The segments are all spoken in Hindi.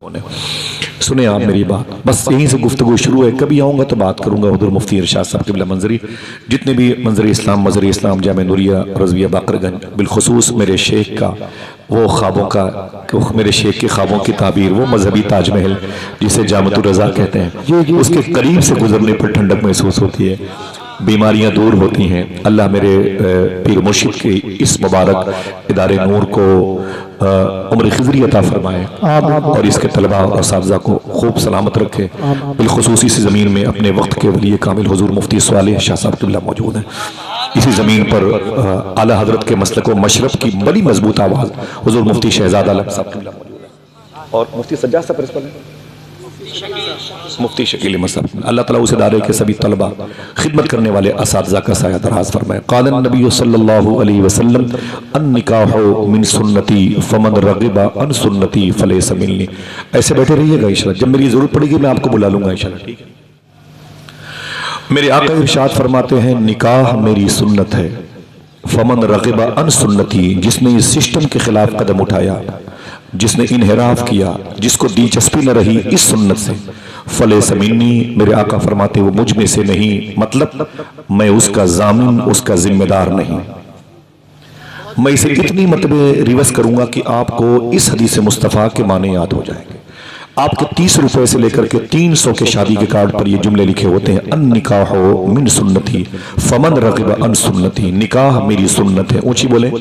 होने सुने आप मेरी बात, बस यहीं से गुफ्तगू शुरू है। कभी आऊँगा तो बात करूँगा हुज़ूर मुफ्ती इरशाद साहब क़िबला मंजरी, जितने भी मंजरी इस्लाम मज़री इस्लाम जामे नूरिया रज़विया बाकरगंज, बिलखुसूस मेरे शेख का वो ख्वाबों का, मेरे शेख के ख्वाबों की ताबीर, वो मजहबी ताजमहल जिसे जामतुर रज़ा कहते हैं, उसके करीब से गुजरने पर ठंडक महसूस होती है, बीमारियां दूर होती हैं। अल्लाह मेरे पीर मुर्शिद के इस मुबारक इदारे नूर को उम्र खिज़री अता फरमाए और इसके तलबा और साथीज़ा को खूब सलामत रखे। बिलखुसूस इसी ज़मीन में अपने वक्त के वली कामिल हुज़ूर मुफ्ती सालेह शाह साहब क़िबला मौजूद हैं। इसी ज़मीन पर आला हज़रत के मसलक व मशरब की बड़ी मजबूत आवाज़ हुज़ूर मुफ्ती शहजाद आलम साहब क़िबला मौजूद है और मुफ्ती सज्जाद साहब प्रिंसिपल हैं, मुफ्ती शकील अहमद साहब। अल्लाह ताला उस इदारे के सभी तलबा खिदमत करने वाले असातिज़ा का साया दराज फरमाए। क़ाल नबी सल्लल्लाहु अलैहि वसल्लम अन्निकाहु मिन सुन्नती फमन रग़िबा अन सुन्नती फलैसा मिन्नी। ऐसे बैठे रहिएगा इंशाअल्लाह, जब मेरी जरूरत पड़ेगी मैं आपको बुला लूंगा इंशाअल्लाह, ठीक है। मेरे आका इरशाद फरमाते हैं निकाह मेरी सुन्नत है, फमन रग़िबा अन सुन्नती, जिसने इस सिस्टम के खिलाफ कदम उठाया, जिसने इनहराफ किया, जिसको दिलचस्पी न रही इस सुन्नत से, फलैसा मिन्नी, मेरे आका फरमाते वो मुझ में से नहीं, मतलब मैं उसका जामिन, उसका जिम्मेदार नहीं। मैं इसे इतनी मतबे रिवर्स करूंगा कि आपको इस हदीस मुस्तफ़ा के माने याद हो जाएंगे। आपके 30 रुपए से लेकर के 300 के शादी के कार्ड पर ये जुमले लिखे होते हैं, अन निकाह मिन सुन्नती फमन रग़िबा अन सुन्नती, निकाह मेरी सुन्नत है। ऊंची बोले,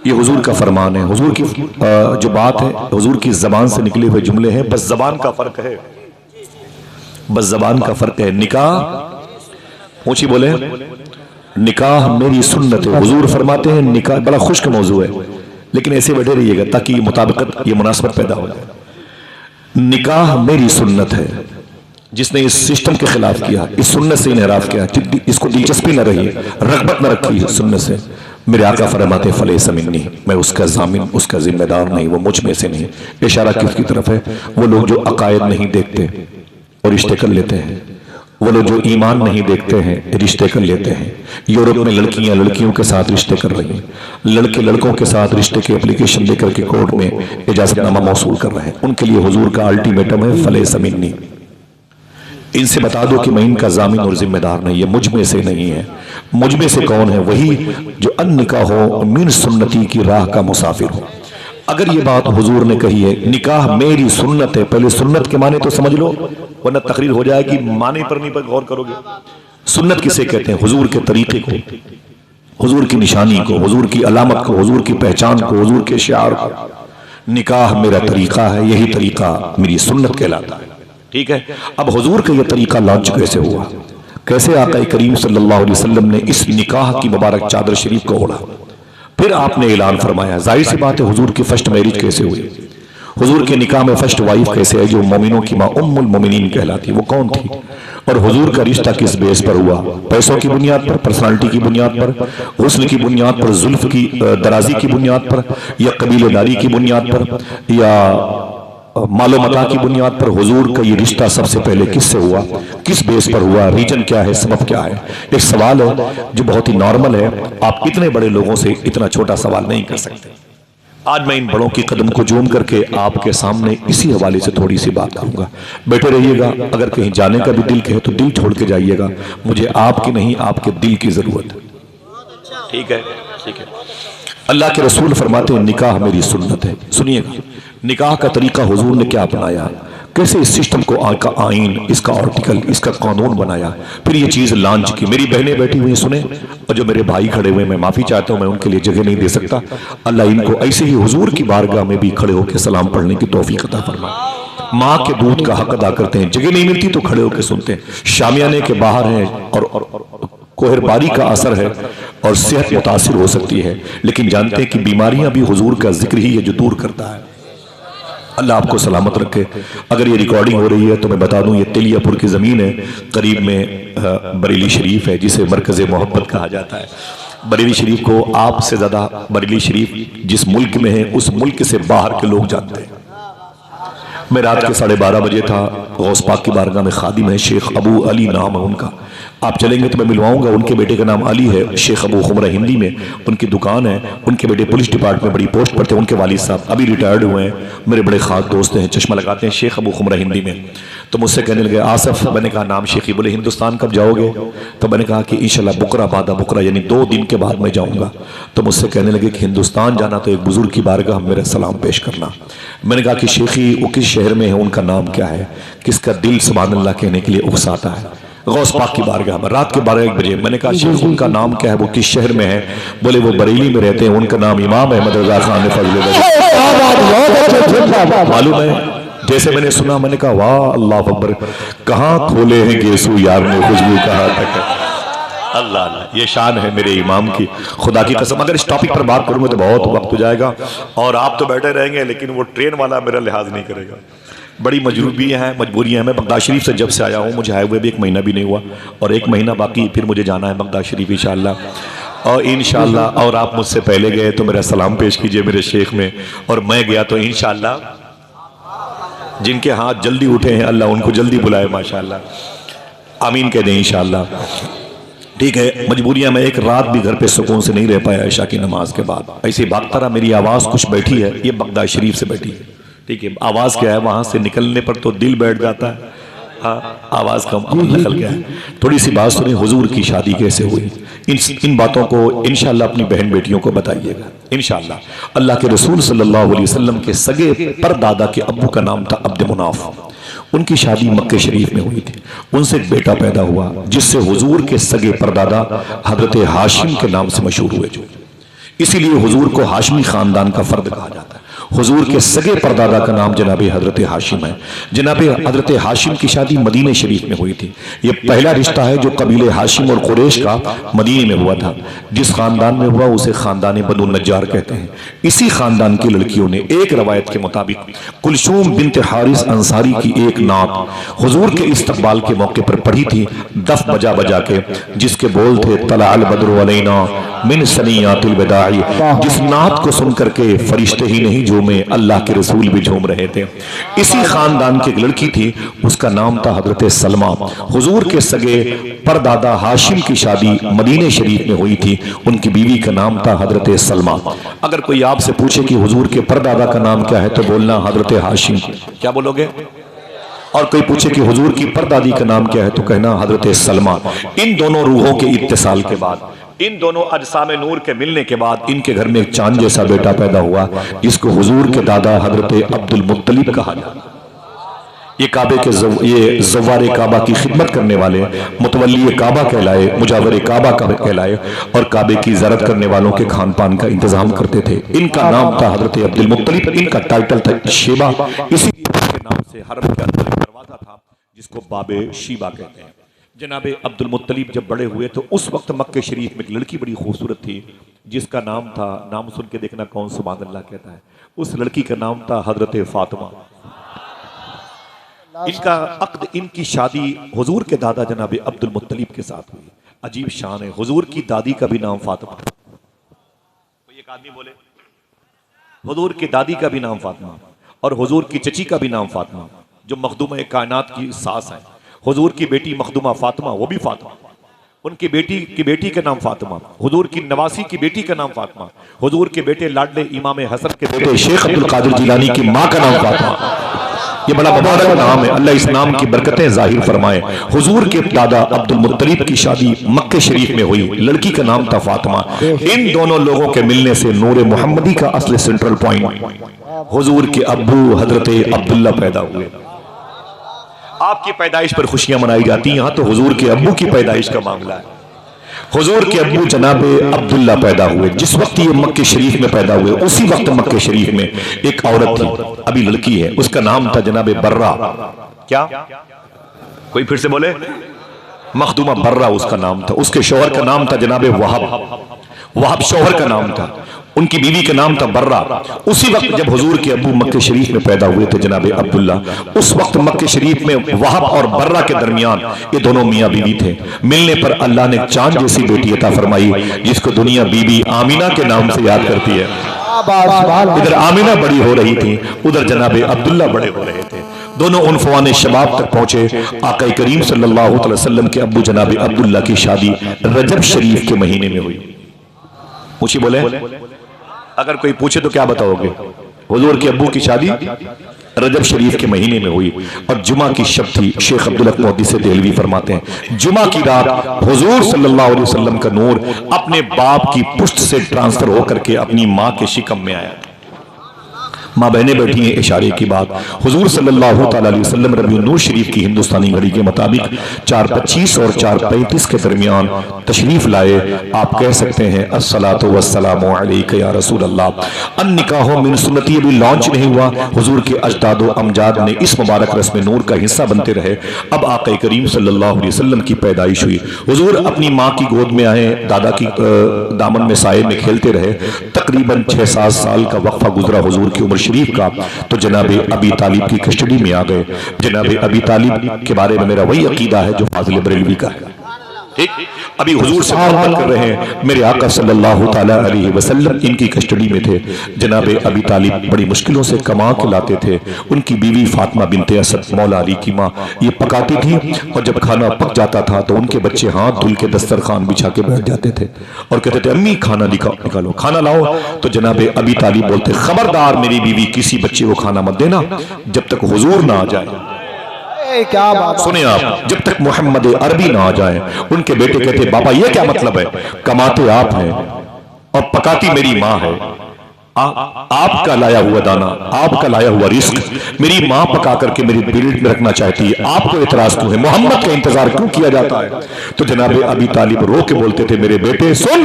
ये हुजूर का फरमान है, हुजूर की जो बात है, हुजूर की जबान से निकले हुए जुमले हैं, बस जबान का फर्क है, बस जबान का फर्क है। निकाह, ऊंची बोले, निकाह मेरी सुन्नत है। हुजूर फरमाते हैं निकाह, बड़ा खुश्क मौजू है लेकिन ऐसे बैठे रहिएगा ताकि ये मुताबिकत, ये मुनासबत पैदा हो जाए। निकाह मेरी सुन्नत है, जिसने इस सिस्टम के खिलाफ किया, इस सुन्नत से इनहराफ किया, इसको दिलचस्पी न रही, रगबत न रखी सुन्नत से, मेरे आका फरमाते फलैसा मिन्नी, मैं उसका जामिन, उसका जिम्मेदार नहीं, वो मुझ में से नहीं। इशारा किसकी तरफ है? वो लोग जो अकायद नहीं देखते और रिश्ते कर लेते हैं, वो लोग जो ईमान नहीं देखते हैं रिश्ते कर लेते हैं। यूरोप में लड़कियां लड़कियों के साथ रिश्ते कर रही हैं, लड़के लड़कों के साथ रिश्ते की एप्लीकेशन लेकर के कोर्ट में इजाजतनामा मौसूल कर रहे हैं। उनके लिए हुजूर का अल्टीमेटम है फलैसा मिन्नी, इनसे बता दो कि मैं इनका जामिन और जिम्मेदार नहीं, ये मुझ में से नहीं है। मुझ में से कौन है? वही जो अन निकाह हो मिन सुन्नती की राह का मुसाफिर हो। अगर ये बात हुजूर ने कही है निकाह मेरी सुन्नत है, पहले सुन्नत के माने तो समझ लो, वरना तकरीर हो जाएगी माने पर नहीं पर गौर करोगे। सुन्नत किसे कहते हैं? हुजूर के तरीके को, हुजूर की निशानी को, हुजूर की अलामत को, हुजूर की पहचान को, हुजूर के शिआर को। निकाह मेरा तरीका है, यही तरीका मेरी सुन्नत कहलाता है, ठीक है। अब हुजूर का यह तरीका लॉन्च कैसे हुआ, कैसे आका करीम सल्लल्लाहु अलैहि वसल्लम ने इस निकाह की मुबारक चादर शरीफ को ओढ़ा, फिर आपने ऐलान फरमाया। जाहिर सी बात है हुजूर की फर्स्ट मैरिज कैसे हुई, हुजूर के निकाह में फर्स्ट वाइफ कैसे है, जो मोमिनों की माँ उम्मुल मोमिनीन कहलाती, वो कौन थी, और हुजूर का रिश्ता किस बेस पर हुआ? पैसों की बुनियाद पर, पर्सनालिटी की बुनियाद पर, हुस्न की बुनियाद पर, जुल्फ की दराजी की बुनियाद पर, या कबीलेदारी की बुनियाद पर, या मालो मता की बुनियाद पर? हुजूर का ये रिश्ता सबसे पहले किससे हुआ, किस बेस पर हुआ, रीजन क्या है, सबब क्या है? एक सवाल है जो बहुत ही नॉर्मल है, आप इतने बड़े लोगों से इतना छोटा सवाल नहीं कर सकते। आज मैं इन बड़ों की कदम को जूम करके आपके सामने इसी हवाले से थोड़ी सी बात करूंगा। बैठे रहिएगा, अगर कहीं जाने का भी दिल कहे तो दिल छोड़ के जाइएगा, मुझे आपकी नहीं आपके दिल की जरूरत है, ठीक है, ठीक है। अल्लाह के रसूल फरमाते हैं निकाह मेरी सुन्नत है। सुनिएगा निकाह का तरीका हुजूर ने क्या अपनाया, कैसे इस सिस्टम को का आइन, इसका आर्टिकल, इसका कानून बनाया, फिर ये चीज लॉन्च की। मेरी बहनें बैठी हुई सुने, और जो मेरे भाई खड़े हुए, मैं माफी चाहता हूं, मैं उनके लिए जगह नहीं दे सकता। अल्लाह इनको ऐसे ही हुजूर की बारगाह में भी खड़े होकर सलाम पढ़ने की तौफीक अता फरमाए। माँ के दूध का हक अदा करते हैं, जगह नहीं मिलती तो खड़े होकर सुनते हैं। शामियाने के बाहर हैं और कोहरबारी का असर है और सेहत मुतासिर हो सकती है, लेकिन जानते हैं कि बीमारियां भी हुजूर का जिक्र ही है जो दूर करता है। अल्लाह आपको सलामत रखे। अगर ये रिकॉर्डिंग हो रही है तो मैं बता दूं, ये तेलियापुर की ज़मीन है, करीब में बरेली शरीफ है, जिसे मरकज़ मोहब्बत कहा जाता है। बरेली शरीफ को आपसे ज़्यादा बरेली शरीफ जिस मुल्क में है उस मुल्क से बाहर के लोग जानते हैं। मैं रात के 12:30 बजे था। गौस पाक की बारगाह में खादिम है, शेख अबू अली नाम है उनका। आप चलेंगे तो मैं मिलवाऊंगा। उनके बेटे का नाम अली है, शेख अबू खुमरा हिंदी में उनकी दुकान है। उनके बेटे पुलिस डिपार्टमेंट में बड़ी पोस्ट पर थे। उनके वालिद साहब अभी रिटायर्ड हुए हैं, मेरे बड़े खास दोस्त हैं, चश्मा लगाते हैं, शेख अबू खुमरा हिंदी में। तो मुझसे कहने लगे आसफ, मैंने कहा नाम शेखी, बोले हिंदुस्तान कब जाओगे? तो मैंने कहा कि इंशाल्लाह बुकरा बादा बुकरा, यानी 2 दिन के बाद मैं जाऊँगा। तो मुझसे कहने लगे कि हिंदुस्तान जाना तो एक बुजुर्ग की बारगाह मेरा सलाम पेश करना। मैंने कहा कि शेखी वो किस शहर में है, उनका नाम क्या है, किसका दिल सुभान अल्लाह कहने के लिए उकसाता है? गौस पाक की बारगाह में रात के 12-1 बजे। मैंने कहा शेख उनका नाम क्या है, वो किस शहर में है? बोले वो बरेली में रहते हैं, उनका नाम इमाम अहमद रजा खान फजल। मालूम है जैसे मैंने सुना मैंने कहा वाह अल्लाह अकबर, कहाँ खोले हैं गेसू यार ने खुशबू कहाँ तक। अल्लाह अल्लाह, ये शान है मेरे इमाम की, खुदा की कसम। अगर इस टॉपिक पर बात करूंगा तो बहुत वक्त हो जाएगा और आप तो बैठे रहेंगे, लेकिन वो ट्रेन वाला मेरा लिहाज नहीं करेगा। बड़ी मजबूरियाँ हैं। मैं बगदाद शरीफ से जब से आया हूँ, मुझे आए हुए भी 1 महीना भी नहीं हुआ और 1 महीना बाकी, फिर मुझे जाना है बगदाद शरीफ इंशाअल्लाह। और इंशाअल्लाह और आप मुझसे पहले गए तो मेरा सलाम पेश कीजिए मेरे शेख में, और मैं गया तो इंशाअल्लाह जिनके हाथ जल्दी उठे हैं अल्लाह उनको जल्दी बुलाए माशाअल्लाह, आमीन कह दें इंशाअल्लाह। ठीक है, मजबूरियां में एक रात भी घर पे सुकून से नहीं रह पाया ईशा की नमाज के बाद। ऐसी बात तरह मेरी आवाज़ कुछ बैठी है, ये बगदाद शरीफ से बैठी है। ठीक है, आवाज़ क्या है, वहाँ से निकलने पर तो दिल बैठ जाता है। हाँ, आवाज़ का निकल गया है। थोड़ी सी बात सुनी, हुजूर की शादी कैसे हुई, इन बातों को इंशाअल्लाह अपनी बहन बेटियों को बताइएगा इंशाअल्लाह। अल्लाह के रसूल सल्लल्लाहु अलैहि वसल्लम के सगे परदादा के अब्बू का नाम था अब्द मुनाफ। उनकी शादी मक्के शरीफ में हुई थी। उनसे एक बेटा पैदा हुआ जिससे हुजूर के सगे परदादा हजरत हाशिम के नाम से मशहूर हुए। जो इसीलिए हुजूर को हाशमी खानदान का फर्द कहा जाता है। हुजूर के सगे परदादा का नाम जनाब हजरत हाशिम है। जनाब हजरत हाशिम की शादी मदीने शरीफ में हुई थी। यह पहला रिश्ता है जो कबीले हाशिम और कुरैश का मदीने में हुआ था। जिस खानदान में हुआ उसे खानदान बनु नज्जार कहते हैं। इसी खानदान की लड़कियों ने एक रवायत के मुताबिक कुलसूम बिन्त हारिस अंसारी की एक नात हुजूर के इस्तकबाल के मौके पर पढ़ी थी, दफ बजा बजा के, जिसके बोल थे तलाअल बद्रु अलैना मिन सनियातिल बदाई। जिस नात को सुनकर के फरिश्ते ही नहीं झूमे, अल्लाह के रसूल भी झूम रहे थे। इसी खानदान की एक लड़की थी, उसका नाम था हजरत सलमा। हुजूर के सगे परदादा हाशिम की शादी मदीने शरीफ में हुई थी। उनकी बीवी का नाम था हजरत सलमा। अगर कोई आपसे पूछे कि हुजूर के परदादा का नाम क्या है तो बोलना हजरत हाशिम। क्या बोलोगे? और कोई पूछे कि हुजूर की परदादी का नाम क्या है तो कहना हजरत सलमा। इन दोनों रूहों के इत्तिसाल के बाद, इन दोनों अजसामे नूर के मिलने के बाद इनके घर में एक चांद जैसा बेटा पैदा हुआ जिसको हुजूर के दादा हजरत अब्दुल मुत्तलिब कहा जाता। ये काबे के ये ज़व्वारे काबा की खिदमत करने वाले मुतवल्ली काबा कहलाए, मुजावर काबा कहलाए और काबे की ज़ियारत करने वालों के खान पान का इंतजाम करते थे। इनका नाम था हजरत अब्दुल मुत्तलिब। इनका टाइटल था शेबा। इसी के नाम से हरम के अंदर दरवाजा था जिसको बाबे शीबा कहते हैं। जनाबे अब्दुल मुत्तलिब जब बड़े हुए तो उस वक्त मक्के शरीफ में एक लड़की बड़ी खूबसूरत थी जिसका नाम था, नाम सुन के देखना कौन सुभान अल्लाह कहता है, उस लड़की का नाम था हजरत फातिमा। इनका अक्द, इनकी शादी हुजूर के दादा जनाबे अब्दुल मुत्तलिब के साथ हुई। अजीब शान है, हुजूर की दादी का भी नाम फातिमा। कोई एक आदमी बोले हुजूर की दादी का भी नाम फातिमा और हुजूर की चची का भी नाम फातिमा, जो मखदूम कायनात की सास है। हुजूर की बेटी मखदूमा फातिमा, वो भी फातिमा। उनकी बेटी का नाम फातिमा। हुजूर की नवासी की बेटी का नाम फातिमा। हुजूर के बेटे लाडले इमाम हसन के बेटे शेख अब्दुल कादिर जिलानी की माँ का नाम फातिमा। ये बड़ा मुबारक नाम है, अल्लाह इस नाम की बरकतें जाहिर फरमाए। हुजूर के दादा अब्दुल मुत्तलिब की शादी मक्के शरीफ में हुई, लड़की का नाम था फातिमा। इन दोनों लोगों के मिलने से नूर मोहम्मदी का असली सेंट्रल पॉइंट हुजूर के अब्बू हजरत अब्दुल्ला पैदा हुए। आपकी पैदाइश पर खुशियां मनाई जाती हैं, यहाँ तो हुजूर के अब्बू की पैदाइश का मामला है। हुजूर के अब्बू जनाबे अब्दुल्ला पैदा हुए। जिस वक्त ये मक्के शरीफ में पैदा हुए उसी वक्त मक्के शरीफ में एक औरत थी, अभी लड़की है, उसका नाम था जनाबे बर्रा। क्या? कोई फिर से बोले? मखदूमा बर्रा उसका नाम था। उसके शौहर का नाम था जनाबे वहाब शौहर का नाम था। उनकी बीवी का नाम था बर्रा। उसी वक्त जब हुजूर के अब्बू मक्के शरीफ में पैदा हुए थे जनाबे अब्दुल्ला, उस वक्त मक्के शरीफ में वहाब और बर्रा के दरमियान ये दोनों मियाँ बीवी थे। मिलने पर अल्लाह ने चांद जैसी बेटी अता फरमाई जिसको दुनिया बीबी आमीना के नाम से याद करती है। इधर आमीना बड़ी हो रही थी, उधर जनाबे अब्दुल्ला बड़े हो रहे थे। दोनों उनफवान शबाब तक पहुंचे। आका करीम सल्लल्लाहु अलैहि वसल्लम के अब्बू जनाब अब्दुल्ला की शादी रजब शरीफ के महीने में हुई। पूछी बोले, अगर कोई पूछे तो क्या बताओगे? हुजूर के अब्बू की शादी रजब शरीफ के महीने में हुई और जुमा की शब थी। शेख अब्दुल हक मुहद्दिस देहलवी फरमाते हैं, जुमा की रात हुजूर सल्लल्लाहु अलैहि वसल्लम का नूर अपने बाप की पुश्त से ट्रांसफर होकर के अपनी माँ के शिकम में आया। माँ बहनें बैठी हैं, इशारे की बात। हुजूर सल्लल्लाहु अलैहि वसल्लम रबीउन नूर शरीफ की हिंदुस्तानी घड़ी के मुताबिक 4:25 और 4:35 के दरमियान तशरीफ लाए। आप कह सकते हैं अस्सलातु वस्सलामु अलैका या रसूल अल्लाह। अन निकाहो मिन सुन्नती अभी लॉन्च नहीं हुआ। हुजूर के अजदादो अमजाद ने इस मुबारक रस्म नूर का हिस्सा बनते रहे। अब आका करीम सल्लल्लाहु अलैहि वसल्लम की पैदाइश हुई। हुजूर अपनी माँ की गोद में आए, दादा की दामन में साये में खेलते रहे। तकरीबन 6-7 साल का वक्फा गुजरा हुजूर की उम्र शरीफ का, तो जनाबे अबी तालिब की कस्टडी में आ गए। जनाबे अबी तालिब के बारे में मेरा वही अकीदा है जो फाजिल बरेलवी का है। ठीक, अभी हुजूर से बात कर रहे हैं, मेरे आका सल्लल्लाहु ताला अलैहि वसल्लम इनकी कस्टडी में थे। जनाबे अबी तालिब बड़ी मुश्किलों से कमा के लाते थे। उनकी बीवी फातिमा बिनते असद मौला अली की माँ ये पकाती थी, और जब खाना पक जाता था तो उनके बच्चे हाथ धुल के दस्तरखान बिछा के बैठ जाते थे और कहते थे, अम्मी खाना निकालो, खाना लाओ। तो जनाबे अबी तालिब बोलते, खबरदार मेरी बीवी किसी बच्चे को खाना मत देना जब तक हुजूर ना आ जाए। क्या बात सुने आप, जब तक मोहम्मद अरबी ना आ जाए। उनके बेटे कहते, बाबा ये क्या मतलब है? कमाते आप हैं और पकाती मेरी माँ है। आपका लाया हुआ दाना, आपका लाया हुआ रिस्क मेरी माँ पका करके मेरी प्लेट में रखना चाहती है, आपको एतराज क्यों है? मोहम्मद का इंतजार क्यों किया जाता है? तो जनाबे अबी तालिब रो के बोलते थे, मेरे बेटे सुन,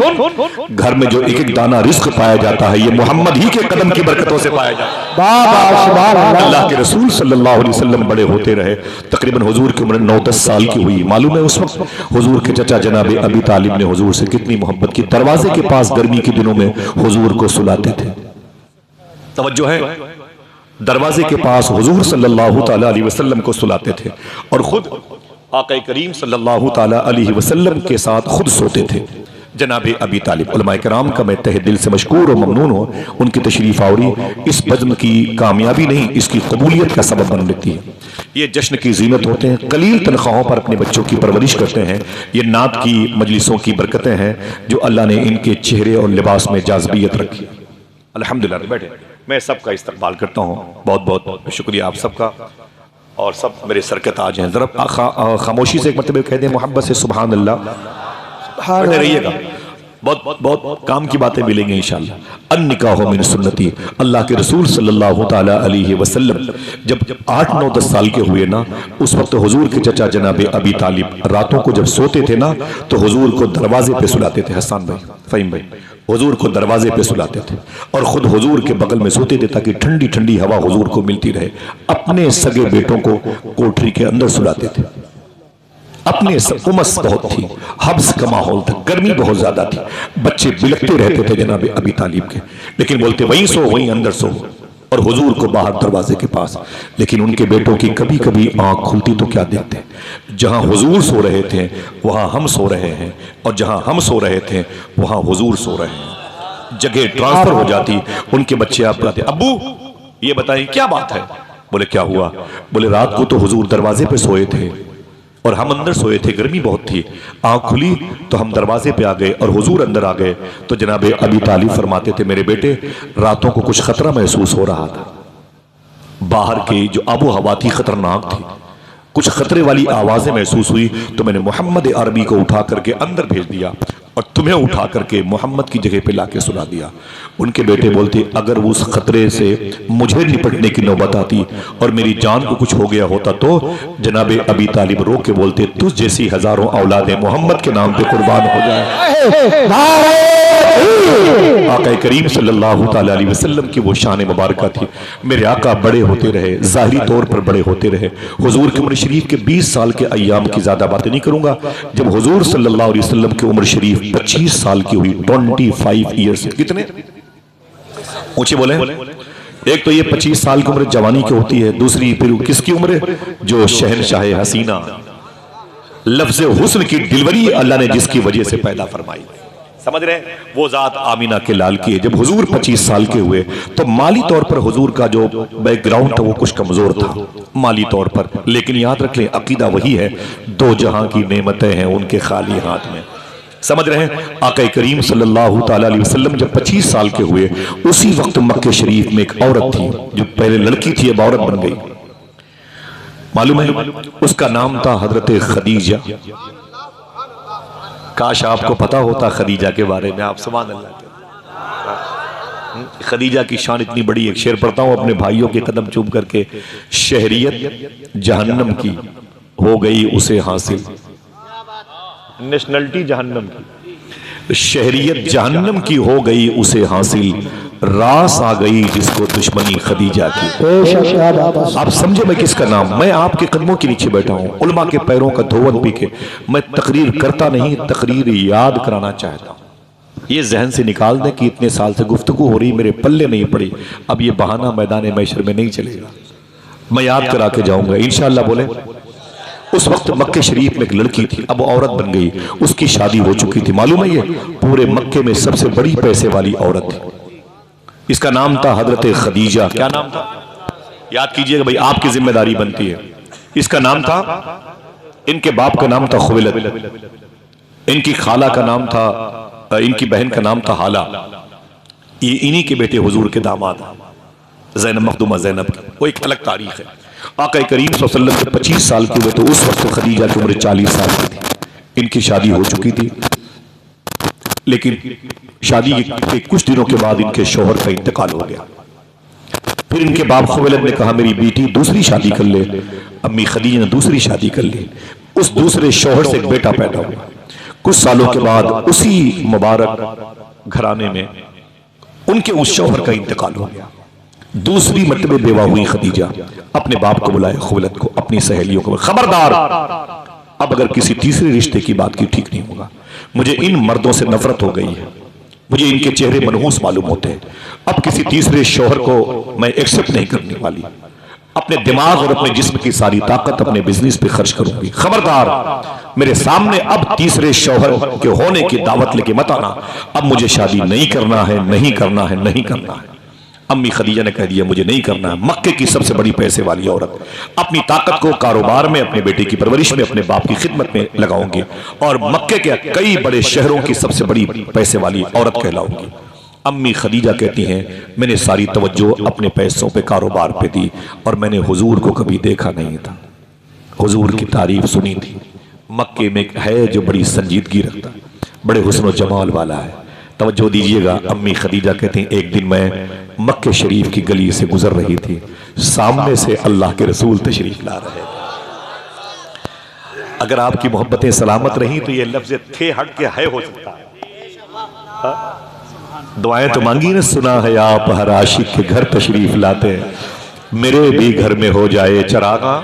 घर में जो एक एक दाना रिस्क पाया जाता है ये मोहम्मद ही के कदम की बरकतों से पाया जाता है। अल्लाह के रसूल सल्लल्लाहु अलैहि वसल्लम बड़े होते रहे। तकरीबन हुजूर की उम्र 9-10 साल की हुई। मालूम है उस वक्त हुजूर के चचा जनाबे अबी तालिब ने हुजूर से कितनी मोहब्बत की। दरवाजे के पास गर्मी के दिनों में हुजूर को सुलाते थे। तवज्जो है, दरवाजे के पास हुजूर सल्लल्लाहु ताला अलैहि वसल्लम को सुलाते थे और खुद आका करीम सल्लल्लाहु ताला अलैहि वसल्लम के साथ खुद सोते थे। जनाबे अबी तालिब, उलमाए किराम का मैं तहे दिल से मशकूर और ममनून हूँ। उनकी तशरीफ आवरी इस बज़्म की कामयाबी नहीं, इसकी कबूलियत का सबब बन लेती है। ये जश्न की जीनत होते हैं, कलील तनख्वाहों पर अपने बच्चों की परवरिश करते हैं। ये नात की मजलिसों की बरकतें हैं जो अल्लाह ने इनके चेहरे और लिबास में जाज़बियत रखी। अल्हम्दुलिल्लाह। बैठे, मैं सबका इस्तकबाल करता हूँ। बहुत बहुत शुक्रिया आप सबका, और सब मेरे सर के ताज हैं। जरा खामोशी से एक मरतबा कह दें मोहब्बत से सुभान अल्लाह। बैठे रहिएगा, बहुत बहुत काम की बातें मिलेंगी इंशाअल्लाह। अन निकाहो मिन सुन्नती। अल्लाह के रसूल सल्लल्लाहु ताला अलैहि वसल्लम जब 8-9-10 साल के हुए ना, उस वक्त हुजूर के चचा जनाबे अबी तालिब रातों को जब सोते थे ना, तो हुजूर को दरवाजे पे सुलाते थे। हसन भाई, फहीम भाई, हुजूर को दरवाजे पे सुलाते थे और खुद हुजूर के बगल में सोते थे ताकि ठंडी ठंडी हवा हुजूर को मिलती रहे। अपने सगे बेटों को कोठरी के अंदर सुलाते थे। अपने उमस बहुत थी, हब्स का माहौल था, गर्मी बहुत ज्यादा थी, बच्चे बिलखते रहते थे जनाबे अबी तालिब के, लेकिन बोलते वहीं सो वहीं अंदर सो, और हुजूर को बाहर दरवाजे के पास। लेकिन उनके बेटों की कभी कभी आंख खुलती तो क्या देखते, जहां हुजूर सो रहे थे वहां हम सो रहे हैं, और जहां हम सो रहे थे वहां हुजूर सो रहे हैं। जगह ट्रांसफर हो जाती। उनके बच्चे आप कहते, अब्बू ये बताइए क्या बात है? बोले क्या हुआ? बोले रात को तो हुजूर दरवाजे पे सोए थे और हम अंदर सोए थे, गर्मी बहुत थी, आंख खुली तो हम दरवाजे पे आ गए और हुजूर अंदर आ गए। तो जनाबे अबी तालिब फरमाते थे, मेरे बेटे रातों को कुछ खतरा महसूस हो रहा था, बाहर की जो आबो हवा थी खतरनाक थी, कुछ खतरे वाली आवाजें महसूस हुई, तो मैंने मोहम्मद अरबी को उठा करके अंदर भेज दिया और तुम्हें उठा करके मोहम्मद की जगह पे लाके सुला दिया। उनके बेटे बोलते, अगर उस खतरे से मुझे निपटने की नौबत आती और मेरी जान को कुछ हो गया होता तो जनाबे अबी तालिब रो के बोलते, तुझ जैसी हजारों औलादें मोहम्मद के नाम पे कुर्बान हो जाए। आका करीम सल्लल्लाहु ताला अलैहि वसल्लम की वो शान मुबारक थी। मेरे आका बड़े होते रहे, जाहिरी तौर पर बड़े होते रहे। हुजूर की उम्र शरीफ के 20 साल के अय्याम की ज्यादा बातें नहीं करूंगा। जब हुजूर सल्लल्लाहु अलैहि वसल्लम की उम्र शरीफ 25 साल की हुई, 25 ईयर्स, कितने ऊंचे बोले? एक तो ये 25 साल की उम्र जवानी की होती है, दूसरी फिर किसकी उम्र? जो शहनशाह हसीना, लफ्ज़ हुस्न की डिलीवरी अल्लाह ने जिसकी वजह से पैदा फरमाई। समझ रहे हैं? वो जात आमीना के लाल की है। जब हुजूर 25 साल के हुए तो माली तौर पर हुजूर का जो बैकग्राउंड था वो कुछ कमजोर था माली तौर पर, लेकिन याद रख लें अकीदा वही है, दो जहां की नेमतें हैं उनके खाली हाथ में। समझ रहे हैं? आका करीम सल्लल्लाहु ताला अलैहि वसल्लम जब 25 साल के हुए, उसी वक्त मक्के शरीफ में एक औरत थी जो पहले लड़की थी अब औरत बन गई। मालूम है उसका नाम था हजरत खदीजा। काश आपको पता होता खदीजा के बारे में। आप सुभान अल्लाह। खदीजा की शान इतनी बड़ी। एक शेर पढ़ता हूं अपने भाइयों के कदम चूम करके। शहरियत जहन्नम की हो गई उसे हासिल, नेशनलिटी जहन्नम की, शहरियत जहन्नम की हो गई उसे हासिल, रास आ गई जिसको दुश्मनी खदीजा की। आप समझे मैं किसका नाम? मैं आपके कदमों के नीचे बैठा हूं, उलमा के पैरों का धोवन पी के। मैं तकरीर करता नहीं, तकरीर याद कराना चाहता हूं। ये जहन से निकाल दें कि इतने साल से गुफ्तगू हो रही, मेरे पल्ले नहीं पड़ी, अब ये बहाना मैदान मैशर में नहीं चलेगा। मैं याद करा के जाऊंगा इंशाअल्लाह। बोले उस वक्त मक्के शरीफ में एक लड़की थी, अब औरत बन गई, उसकी शादी हो चुकी थी। मालूम है ये पूरे मक्के में सबसे बड़ी पैसे वाली औरत थी। इसका नाम था हजरत खदीजा। क्या नाम था? याद कीजिएगा भाई, आपकी जिम्मेदारी बनती है। इसका नाम था, इनके बाप का नाम था खुवैलद, इनकी खाला का नाम था, इनकी बहन का नाम था हाला। ये इन्हीं के बेटे हुजूर के दामाद ज़ैनब, मखदूमा ज़ैनब। वो एक अलग तारीख है। आका करीम सल्लल्लाहु अलैहि वसल्लम जब 25 साल के हुए तो उस वक्त खदीजा की उम्र 40 साल की थी। इनकी शादी हो चुकी थी, लेकिन शादी के कुछ दिनों के बाद इनके शौहर का इंतकाल हो गया। फिर इनके बाप खुवैलद ने कहा मेरी बेटी दूसरी शादी कर ले। अम्मी खदीजा ने दूसरी शादी कर ली। उस दूसरे शौहर से एक बेटा पैदा हुआ। कुछ सालों के बाद उसी मुबारक घराने में उनके उस शौहर का इंतकाल हो गया। दूसरी मर्तबे बेवा हुई खदीजा। अपने बाप को बुलाया, खुवैलद को, अपनी सहेलियों को, खबरदार अब अगर किसी तीसरे रिश्ते की बात की ठीक नहीं होगा। मुझे इन मर्दों से नफरत हो गई है, मुझे इनके चेहरे मनहूस मालूम होते हैं। अब किसी तीसरे शौहर को मैं एक्सेप्ट नहीं करने वाली। अपने दिमाग और अपने जिस्म की सारी ताकत अपने बिजनेस पे खर्च करूंगी। खबरदार मेरे सामने अब तीसरे शौहर के होने की दावत लेके मत आना। अब मुझे शादी नहीं करना है, नहीं करना है, नहीं करना है। अम्मी खदीजा ने कह दिया मुझे नहीं करना है। मक्के की सबसे बड़ी पैसे वाली औरत अपनी ताकत को कारोबार में, अपने बेटे की परवरिश में, अपने बाप की खिदमत में लगाऊंगी और मक्के के कई बड़े शहरों की सबसे बड़ी पैसे वाली औरत कहलाऊंगी। अम्मी खदीजा कहती हैं मैंने सारी तवज्जो अपने पैसों पे, कारोबार पे दी और मैंने हुजूर को कभी देखा नहीं था। हुजूर की तारीफ सुनी थी। मक्के में है जो बड़ी संजीदगी रखता, बड़े हुस्न और जमाल वाला है। तवज्जो दीजिएगा। अम्मी खदीजा कहती हैं एक दिन मैं मक्के शरीफ की गली से गुजर रही थी, सामने से अल्लाह के रसूल तशरीफ ला रहे थे। अगर आपकी मोहब्बतें सलामत रही तो ये लफ्ज थे हट के है हो सकता है। दुआएं तो मांगी ना, सुना है आप हर आशिक के घर तशरीफ लाते हैं, मेरे भी घर में हो जाए चरागा।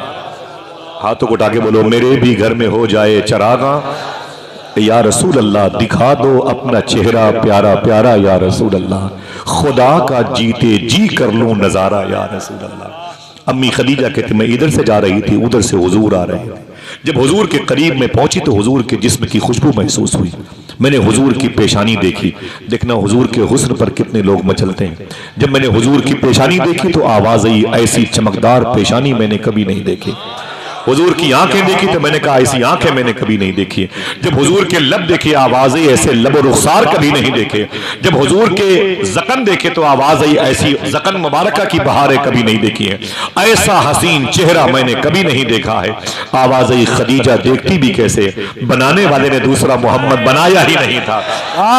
हाथों को उठा के बोलो मेरे भी घर में हो जाए चरागा। या रसूल अल्लाह दिखा दो अपना चेहरा प्यारा प्यारा, या रसूल अल्लाह खुदा का जीते जी कर लूं नजारा, या रसूल अल्लाह। अम्मी खदीजा कहती मैं इधर से जा रही थी, उधर से हुजूर आ रहे थे। जब हुजूर के करीब में पहुंची तो हुजूर के जिस्म की खुशबू महसूस हुई। मैंने हुजूर की पेशानी देखी। देखना हुजूर के हुस्न पर कितने लोग मचलते हैं। जब मैंने हुजूर की पेशानी देखी तो आवाज आई, ऐसी चमकदार पेशानी मैंने कभी नहीं देखी। हुजूर की आंखें देखी तो मैंने कहा ऐसी आंखें मैंने कभी नहीं देखी। जब हुजूर के लब देखे आवाज आई, ऐसे लब और रुखसार कभी नहीं देखे। जब हुजूर के जकन देखे तो आवाज आई, ऐसी जकन मुबारका की बहारें कभी नहीं देखी है। ऐसा हसीन चेहरा मैंने कभी नहीं देखा है। आवाज आई खदीजा देखती भी कैसे, बनाने वाले ने दूसरा मोहम्मद बनाया ही नहीं था।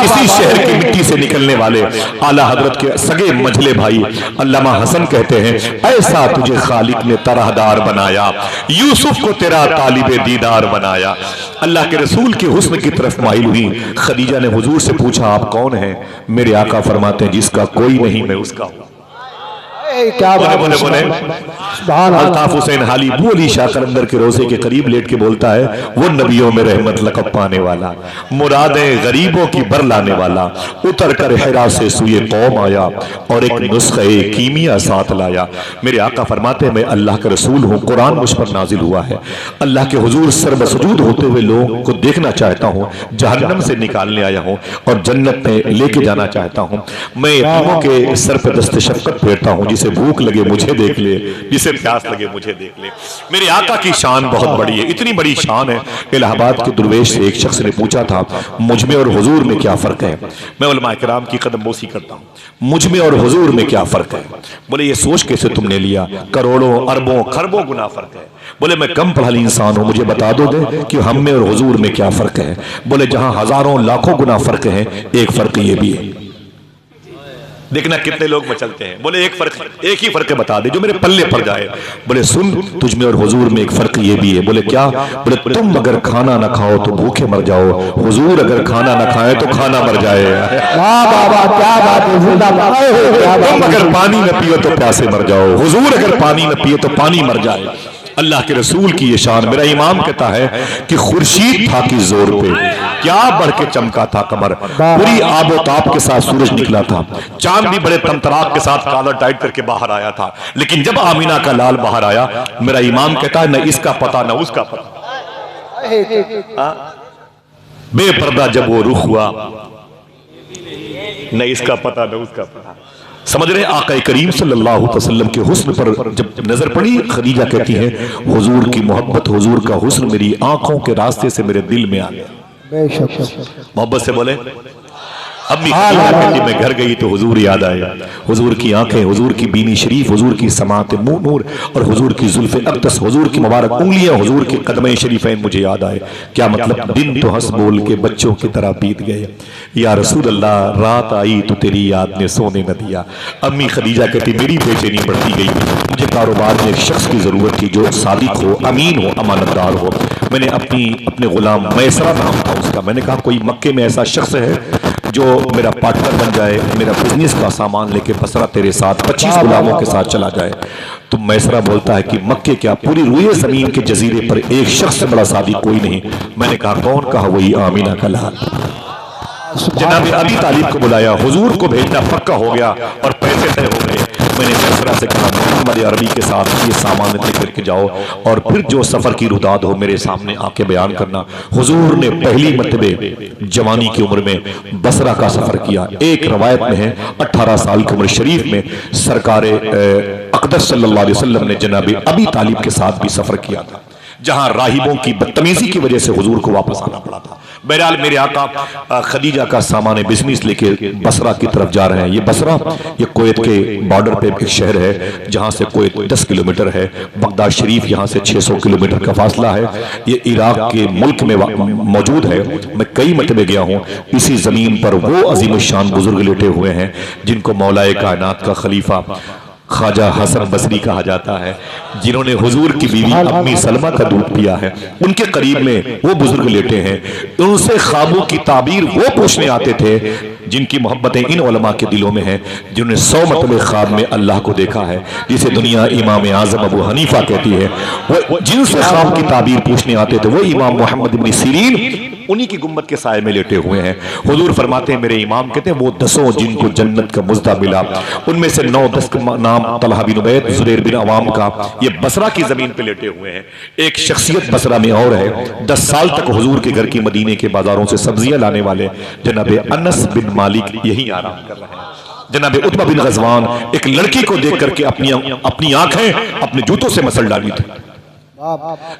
इसी शहर की मिट्टी से निकलने वाले आला हजरत के सगे मझले भाई अल्लामा हसन कहते हैं ऐसा तुझे खालिक ने तरहदार बनाया, यूसुफ को तेरा तालिबे दीदार बनाया। अल्लाह के रसूल के हुस्न की तरफ माइल हुई। खदीजा ने हुजूर से पूछा आप कौन हैं? मेरे आका फरमाते हैं जिसका कोई नहीं मैं उसका हूं। क्या बोले बात बोले बोले सुभान अल्लाह। अल्ताफ हुसैन हाली वो अली शाह कलंदर के रोजे के करीब लेट के बोलता है, वो नबियों में रहमत लकब पाने वाला, मुरादें गरीबों की बर लाने वाला, उतर कर हिरा से सुए कौम आया और एक नुस्खे कीमिया साथ लाया। मेरे आका फरमाते हैं मैं अल्लाह का रसूल हूँ, कुरान मुझ पर नाजिल हुआ है, अल्लाह के हुजूर सर्वसजूद होते हुए लोगों को देखना चाहता हूँ, जहन्नम से निकालने आया हूँ और जन्नत में लेके जाना चाहता हूँ। मैं यतीमों के सर पे दस्ते शफकत फेरता हूँ, जिसे भूख लगे मुझे देख ले, जिसे प्यास लगे मुझे देख ले। मेरे आका की शान बहुत बड़ी है, इतनी बड़ी शान है। इलाहाबाद के दुर्वेश से एक शख्स ने पूछा था मुझ में और हुजूर में क्या फर्क है। मैं उलमा किराम की कदमबोसी करता हूँ, मुझ में और हुजूर में क्या फर्क है। बोले ये सोच कैसे तुमने लिया, करोड़ों अरबों खरबों गुना फर्क है। बोले मैं कम पढ़ा इंसान हूं, मुझे बता दो दे कि हम में और हुजूर में क्या फर्क है। बोले जहां हजारों लाखों गुना फर्क है, एक फर्क ये भी है। देखना कितने लोग मचलते हैं। बोले एक फर्क, एक ही फर्क बता दे जो मेरे पल्ले पड़ जाए। बोले सुन, तुझ में और हुजूर में एक फर्क ये भी है। बोले क्या? बोले तुम अगर खाना ना खाओ तो भूखे मर जाओ, हुजूर अगर खाना ना खाए तो खाना मर जाए। वाह बाबा क्या बात है, जिंदाबाद। क्या बात तुम है। अगर पानी न पियो तो प्यासे मर जाओ, हुजूर अगर पानी न पिए तो पानी मर जाए। अल्लाह के रसूल की ये शान। मेरा इमाम कहता है कि खुर्शीद था कि जोर पे क्या बढ़ के चमका था कमर, पूरी आबो ताप के साथ सूरज निकला था, चांद भी बड़े तमतराक के साथ कॉलर टाइट करके बाहर आया था। लेकिन जब आमीना का लाल बाहर आया, मेरा इमाम कहता है न इसका पता न उसका पता, बेपर्दा जब वो रुख हुआ, न इसका पता न उसका पता। समझ रहे? आका करीम सल्लल्लाहु अलैहि वसल्लम के हुस्न पर जब नजर पड़ी, खदीजा कहती है हुजूर की मोहब्बत, हुजूर का हुस्न मेरी आंखों के रास्ते से मेरे दिल में आ गया। बेशक मोहब्बत से बोले। अम्मी खदीजा कहती मैं घर गई तो हुजूर याद आया, हुजूर की आंखें, हुजूर की बीनी शरीफ, हुजूर की समात मुंह नूर और हुजूर की जुल्फे अक़दस, हुजूर की मुबारक उंगलियां, हुजूर के कदमे शरीफैन मुझे याद आए। क्या मतलब? दिन तो हंस बोल के बच्चों की तरह बीत गए। या रसूल अल्लाह, रात आई तो तेरी याद ने सोने न दिया। अम्मी खदीजा कहती मेरी बेचैनी बढ़ती गई, मुझे कारोबार में एक शख्स की जरूरत थी जो सादिक हो, अमीन हो, अमानतदार हो। मैंने अपने गुलाम मैसरा नाम था उसका, मैंने कहा कोई मक्के में ऐसा शख्स है जो मेरा पार्टनर बन जाए, मेरा बिजनेस का सामान लेके बसरा तेरे साथ 25 गुलामों के साथ चला जाए। तो मैसरा बोलता है कि मक्के क्या, पूरी रुए जमीन के जजीरे पर एक शख्स से बड़ा सादी कोई नहीं। मैंने कहा कौन? कहा वही आमीना का लाल। जनाब अबी तालिब को बुलाया, हुजूर को भेजना पक्का हो गया और पैसे तय हो गए। मैंने मैसरा से कहा मोहम्मद अरबी के साथ ये सामान लेकर के जाओ और फिर जो सफर की रुदाद हो मेरे सामने आके बयान करना। हुजूर ने पहली मर्तबे जवानी की उम्र में बसरा का सफर किया। एक रवायत में है 18 साल की उम्र शरीफ में सरकार अक़दस सल्लल्लाहु अलैहि वसल्लम ने जनाब अबी तालिब के साथ भी सफर किया था, जहां राहिबों की बदतमीजी की वजह से हुजूर को वापस आना पड़ा था। बहरहाल मेरे आका खदीजा का सामान बिजनेस लेके बसरा की तरफ जा रहे हैं। ये बसरा ये कुवैत के बॉर्डर पे एक शहर है, जहां से कुवैत 10 किलोमीटर है, बगदाद शरीफ यहां से 600 किलोमीटर का फासला है। ये इराक के मुल्क में मौजूद है। मैं कई मरतबे गया हूँ। इसी जमीन पर वो अजीम शान बुजुर्ग लेटे हुए हैं जिनको मौलाए कायनात का खलीफा ख्वाजा हसन बसरी कहा जाता है, जिन्होंने हुजूर की बीवी अम्मी सलमा का दूध पिया है। उनके करीब में वो बुजुर्ग लेटे हैं। उनसे ख्वाबों की ताबीर वो पूछने आते थे जिनकी मोहब्बतें इन उलमा के दिलों में हैं, जिन्होंने 100 मतबे ख्वाब में अल्लाह को देखा है, जिसे दुनिया इमाम आजम अबू हनीफा कहती है। वो जिनसे ख्वाब की ताबीर पूछने आते थे वो इमाम मोहम्मद इब्न सीरीन उन्हीं की गुम्बद के साए में लेटे हुए हैं। हुजूर फरमाते हैं मेरे इमाम कहते हैं वो 10 जिनको जन्नत का मुज़्दा मिला, उनमें से 9-10 का नाम तलहा बिन उबैद, ज़ुरैर बिन अवाम का, ये बसरा की जमीन पे लेटे हुए हैं। एक शख्सियत बसरा में और है, 10 साल तक हुजूर के घर की मदीने के बाजारों से सब्जियां लाने वाले जनाब अनस बिन मालिक यही आराम कर रहे हैं। जनाब उतबा बिन गज़वान एक लड़की को देख करके अपनी आंखें अपने जूतों से मसल डाली थी।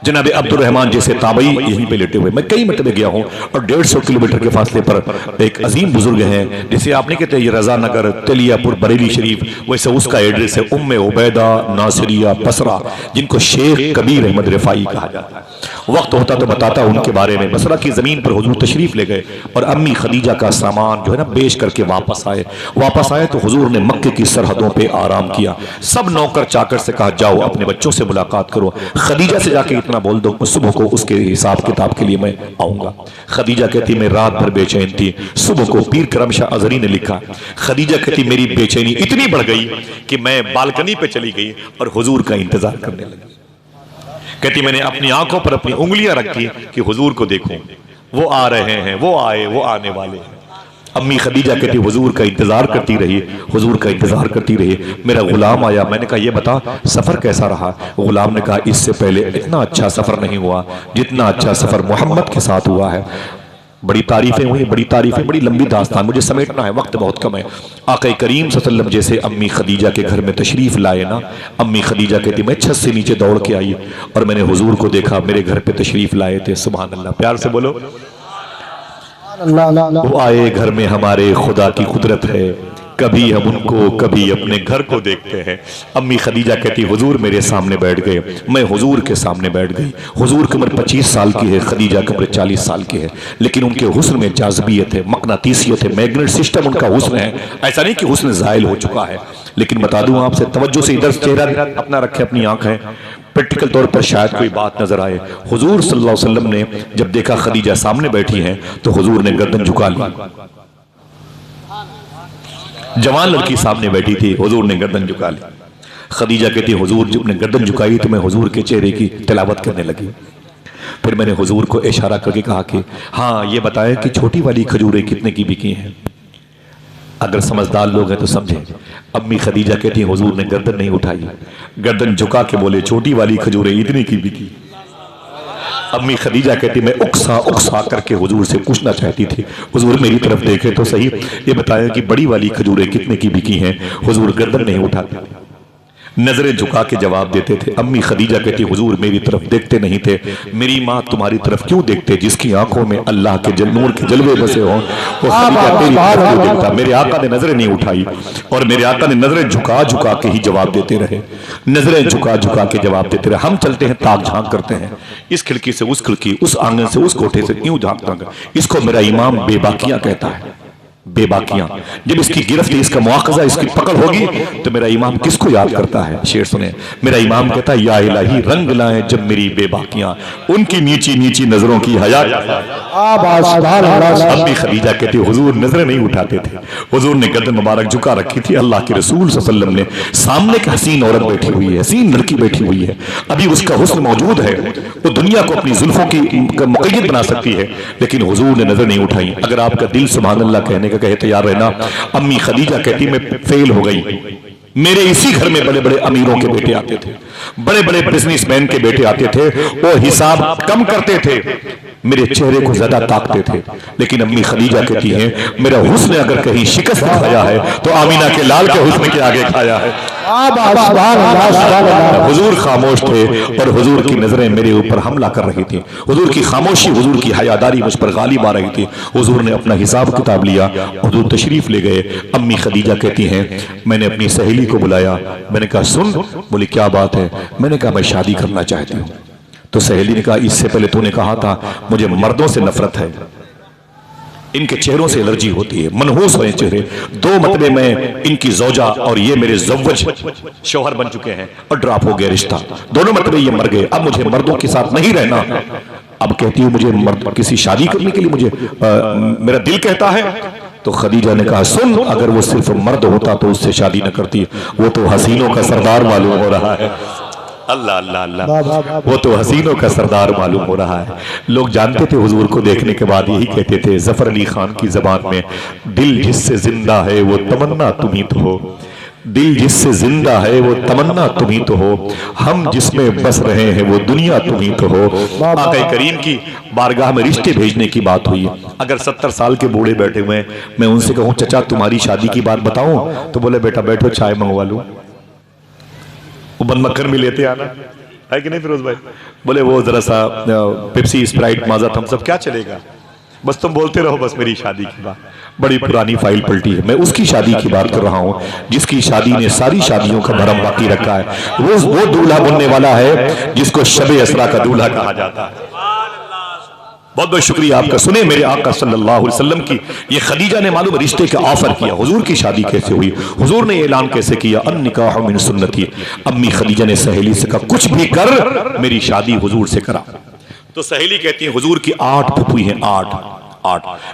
जनाब अब्दुल रहमान जैसे ताबई यहीं पे लेटे हुए। मैं कई मरतबे गया हूँ और 150 किलोमीटर के फासले पर एक अजीम बुजुर्ग हैं, जिसे आपने कहते हैं ये रजा नगर तेलियापुर बरेली शरीफ, वैसे उसका एड्रेस है उम्मे उबैदा नासिरिया बसरा, जिनको शेख कबीर अहमद रिफाई कहा जाता है। वक्त होता तो बताता उनके बारे में। बसरा की जमीन पर हुजूर तशरीफ ले गए और अम्मी खदीजा का सामान जो है ना बेच करके वापस आए तो हुजूर ने मक्के की सरहदों पर आराम किया। सब नौकर चाकर से कहा जाओ अपने बच्चों से मुलाकात करो। खदीजा खदीजा से जाके इतना बोल दो, सुबह को उसके हिसाब किताब के लिए मैं आऊंगा। खदीजा कहती मैं रात भर बेचैन थी। सुबह को पीर करम शाह अजहरी ने लिखा, खदीजा कहती मेरी बेचैनी इतनी बढ़ गई कि मैं बालकनी पे चली गई और हुजूर का इंतजार करने लगी। कहती मैंने अपनी आंखों पर अपनी उंगलियां रखी कि हुजूर को देखूं, वो आ रहे हैं, वो आए, वो आने वाले हैं। अम्मी खदीजा कहती हुजूर का इंतजार करती रही, हुजूर का इंतजार करती रही। मेरा गुलाम आया, मैंने कहा ये बता सफर कैसा रहा। गुलाम ने कहा इससे पहले इतना अच्छा सफर नहीं हुआ जितना अच्छा सफर मोहम्मद के साथ हुआ है। बड़ी तारीफें हुई, बड़ी तारीफें, बड़ी लंबी दास्तान, मुझे समेटना है, वक्त बहुत कम है। आक़ा करीम सल्लल्लाहु अलैहि वसल्लम जैसे अम्मी खदीजा के घर में तशरीफ लाए ना, अम्मी खदीजा कहती मैं छत से नीचे दौड़ के आई और मैंने हुजूर को देखा, मेरे घर पे तशरीफ लाए थे। सुभान अल्लाह, प्यार से बोलो। वो आए घर में, हमारे खुदा की कुदरत है, कभी हम उनको कभी अपने घर को देखते हैं। अम्मी खदीजा कहती हुजूर मेरे सामने बैठ गए, मैं हुजूर के सामने बैठ गई। हुजूर की उम्र 25 साल की है, खदीजा की उम्र 40 साल की है, लेकिन उनके हुस्न में जाज़बियत है, मकनातीसियत है, मैग्नेट सिस्टम उनका हुस्न है। ऐसा नहीं कि हुस्न ज़ाइल हो चुका है, लेकिन बता दूं आपसे, तवज्जो से इधर चेहरा अपना रखे, अपनी आंख है, प्रैक्टिकल तौर पर शायद कोई बात नजर आए। हुजूर सल्लल्लाहु अलैहि वसल्लम ने जब देखा खदीजा सामने बैठी हैं तो हुजूर ने गर्दन झुका ली। जवान लड़की सामने बैठी थी, हुजूर ने गर्दन झुका ली। खदीजा कहती हुजूर जब ने गर्दन झुकाई तो मैं हुजूर के चेहरे की तिलावत करने लगी। फिर मैंने हुजूर को इशारा करके कहा कि हाँ ये बताएं कि छोटी वाली खजूरें कितने की बिकी हैं। अगर समझदार लोग हैं तो समझे। अम्मी खदीजा कहती हुजूर ने गर्दन नहीं उठाई, गर्दन झुका के बोले छोटी वाली खजूरें इतनी की बिकी। अम्मी खदीजा कहती मैं उकसा उकसा करके हुजूर से पूछना चाहती थी, हुजूर मेरी तरफ देखे तो सही, ये बताया कि बड़ी वाली खजूरें कितने की बिकी हैं। हुजूर गर्दन नहीं उठाते, नजरें झुका के जवाब देते थे। अम्मी खदीजा कहती हुजूर मेरी तरफ देखते नहीं थे। मेरी माँ तुम्हारी तरफ क्यों देखते, जिसकी आंखों में अल्लाह के नूर के जलवे बसे हों, वो खदीजा तेरी तरफ क्यों देखता। मेरे आका ने नजरें नहीं उठाई और मेरे आका ने नजरें झुका झुका के ही जवाब देते रहे, नजरें झुका झुका के जवाब देते रहे। हम चलते हैं ताक झांक करते हैं, इस खिड़की से उस खिड़की, उस आंगन से उस कोठे से, क्यों झांकता। इसको मेरा इमाम बेबाकियां कहता है, बेबाकियां। जब इसकी गिरफ्त, इसका मुआखजा, इसकी पकड़ होगी तो मेरा इमाम किसको याद करता है। शेर सुने, मेरा इमाम कहता है या इलाही रंग लाए जब मेरी बेबाकियां, उनकी नीची नीची नजरों की हया। अम्मी खदीजा कहती हुजूर नजरें नहीं उठाते थे, हुजूर ने गर्दन मुबारक झुका रखी थी। अल्लाह के रसूल सल्लल्लाहु अलैहि वसल्लम ने सामने एक हसीन औरत बैठी हुई है, हसीन लड़की बैठी हुई है, अभी उसका हुस्न मौजूद है, वो दुनिया को अपनी जुल्फों की मुक़य्यद बना सकती है, लेकिन हुजूर ने नजर नहीं उठाई। अगर आपका दिल सुभान अल्लाह कहने का कहे तैयार रहना। अम्मी खदीजा कहती मैं फेल हो गई, मेरे इसी घर में बड़े बड़े अमीरों के बेटे आते थे, बड़े बड़े बिजनेसमैन के बेटे आते थे, वो हिसाब कम करते थे, मेरे चेहरे को ज्यादा ताकते थे। लेकिन अम्मी खदीजा कहती हैं मेरा हुस्न अगर कहीं शिकस्त खाया है तो आमीना के लाल के हुस्न के आगे खाया है। हुजूर खामोश थे और हुजूर की नजरें मेरे ऊपर हमला कर रही थी, हुजूर की खामोशी, हुजूर की हयादारी मुझ पर गालिब आ रही थी। हुजूर ने अपना हिसाब किताब लिया, हुजूर तशरीफ ले गए। अम्मी खदीजा कहती हैं मैंने अपनी सहेली को बुलाया, मैंने कहा सुन, बोली क्या बात है। मैंने कहा मैं शादी करना चाहती हूँ। तो सहेली ने कहा इससे पहले तूने कहा था मुझे मर्दों से नफरत है, इनके चेहरों से एलर्जी होती है, मनहूस हुए चेहरे। दो मतबे में इनकी जौजा और ये मेरे जव्वज शौहर बन चुके हैं और ड्रॉप हो गया रिश्ता, दोनों मतबे ये मर गए, अब मुझे मर्दों के साथ नहीं रहना। अब कहती हूँ मुझे मर्द किसी शादी करने के लिए मुझे मेरा दिल कहता है। तो खदीजा ने कहा सुन, अगर वो सिर्फ मर्द होता तो उससे शादी न करती, वो तो हसीनों का सरदार मालूम हो रहा है। अल्लाह अल्लाह अल्लाह, वो तो हसीनों का सरदार मालूम हो रहा है। लोग जानते थे हुजूर को देखने के बाद यही कहते थे, जफर अली खान की जबान में, दिल जिससे जिंदा है वो तमन्ना तुम ही तो हो, दिल जिससे जिंदा है वो तमन्ना तुम ही तो हो, हम जिसमें बस रहे हैं वो दुनिया तुम ही तो हो। आक़ा करीम की बारगाह में रिश्ते भेजने की बात हुई। अगर 70 साल के बूढ़े बैठे हुए हैं, मैं उनसे कहूँ चचा तुम्हारी शादी की बात बताऊं, तो बोले बेटा बैठो चाय मंगवा लूं, वो बंद मक्खन भी लेते आना है कि नहीं फिरोज भाई। बोले वो जरा सा पेप्सी स्प्राइट माजा थम्स अप क्या चलेगा, बस तुम बोलते रहो, बस मेरी शादी की बात। बड़ी पुरानी फाइल पलटी है, मैं उसकी शादी की बात कर रहा हूँ जिसकी शादी ने सारी शादियों का भरम बाकी रखा है। वो दूल्हा बनने वाला है जिसको शबे असरा का दूल्हा कहा जाता है। बहुत बहुत शुक्रिया आपका। सुने मेरे आका सल्लल्लाहु अलैहि वसल्लम की ये खदीजा ने मालूम रिश्ते का ऑफर किया। हुजूर की शादी कैसे हुई, हुजूर ने ऐलान कैसे किया, अन निकाह मिन सुन्नती। अम्मी खदीजा ने सहेली से कहा कुछ भी कर मेरी शादी हुजूर से करा। तो सहेली कहती है हुजूर की 8 फुफी हैं, 8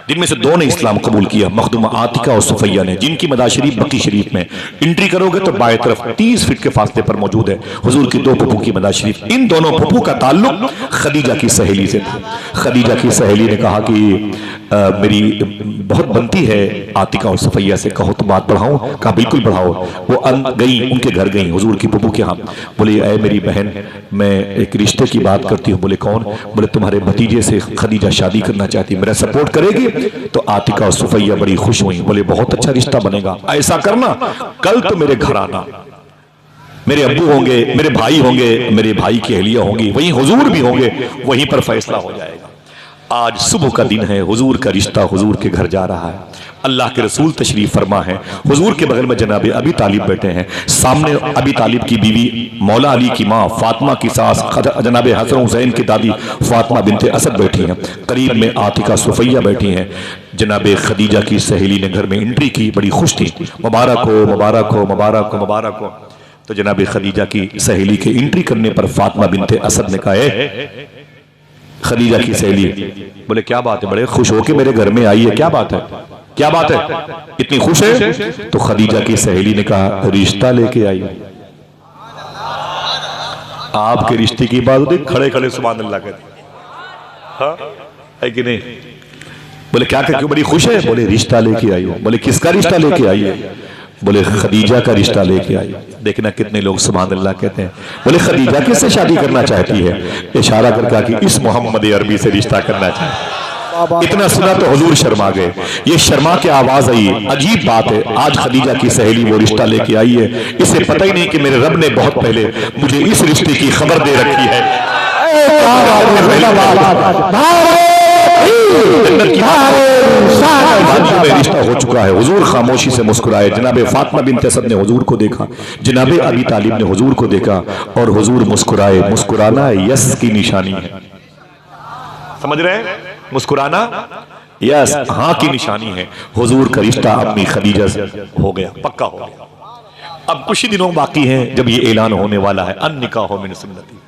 जिनमें से 2 ने इस्लाम कबूल किया, मखदुमा आतिका और सुफैया ने, जिनकी मदार शरीफ बकी शरीफ में एंट्री करोगे तो बाएं तरफ 30 फीट के फासले पर मौजूद है हुजूर की 2 फुफू की मदार शरीफ। इन दोनों फुफू का ताल्लुक खदीजा की सहेली से था। खदीजा की सहेली ने कहा कि मेरी बहुत बनती है आतिका और सुफैया से, कहो तो बात बढ़ाऊं? कहा बिल्कुल बढ़ाओ। वो गई, उनके घर गई हुजूर की फुफू के यहाँ। बोले ऐ मेरी बहन, मैं एक रिश्ते की बात करती हूँ। बोले कौन? बोले तुम्हारे भतीजे से खदीजा शादी करना चाहती है, मेरा सपोर्ट करेगी? तो आतिका और सुफैया बड़ी खुश हुई। बोले बहुत अच्छा रिश्ता बनेगा, ऐसा करना कल तो मेरे घर आना, मेरे अब्बू होंगे, मेरे भाई होंगे, मेरे भाई की अहलिया होंगी, वहीं हुजूर भी होंगे, वहीं पर फैसला हो जाएगा। आज सुबह का दिन है, हुजूर का रिश्ता हुजूर के घर जा रहा है। अल्लाह के रसूल तशरीफ फरमा है, हुजूर के बगल में जनाबे अबी तालिब बैठे हैं, सामने अबी तालिब की बीवी मौला अली की माँ फातिमा की सास जनाबे हसन हुसैन की दादी फातिमा बिनते असद बैठी हैं, करीब में आतिका सुफैया बैठी हैं। जनाबे खदीजा की सहेली ने घर में एंट्री की, बड़ी खुश थी, मुबारक हो मुबारक हो मुबारक हो मुबारक हो। तो जनाबे खदीजा की सहेली के एंट्री करने पर फातिमा बिनते असद ने कहा, खदीजा की सहेली बोले क्या बात है, बड़े खुश होके मेरे घर में आई है, क्या बात है, क्या बात है, इतनी खुश है? तो खदीजा की सहेली ने कहा रिश्ता लेके आई। आपके रिश्ते की बात होती, खड़े खड़े सुभान अल्लाह कहते, हाँ है कि नहीं? बोले क्या क्यों बड़ी खुश है? बोले रिश्ता लेके आई हो। बोले किसका रिश्ता लेके आई है? बोले खदीजा का रिश्ता लेके आई। देखना कितने लोग सुभान अल्लाह कहते हैं। बोले खदीजा किससे शादी करना चाहती है? इशारा करके कि इस मोहम्मद अरबी से रिश्ता करना चाहती। इतना सुना तो हुजूर शर्मा गए, ये शर्मा के आवाज आई। अजीब बात है, आज खदीजा की सहेली वो रिश्ता लेके आई है, इसे पता ही नहीं कि मेरे रब ने बहुत पहले मुझे इस रिश्ते की खबर दे रखी है। रिश्ता हो चुका है। हुजूर खामोशी से मुस्कुराए। जनाबे फातिमा बिनत असद ने हुजूर को देखा, जनाबे अबी तालिब ने हुजूर को देखा और हुजूर मुस्कुराए। मुस्कुराना यस की निशानी है, समझ रहे हैं? मुस्कुराना यस हाँ की निशानी है। हुजूर का रिश्ता अम्मी खदीजा से हो गया, पक्का हो गया। अब कुछ ही दिनों बाकी हैं जब ये ऐलान होने वाला है, अन निकाह मिन सुन्नती।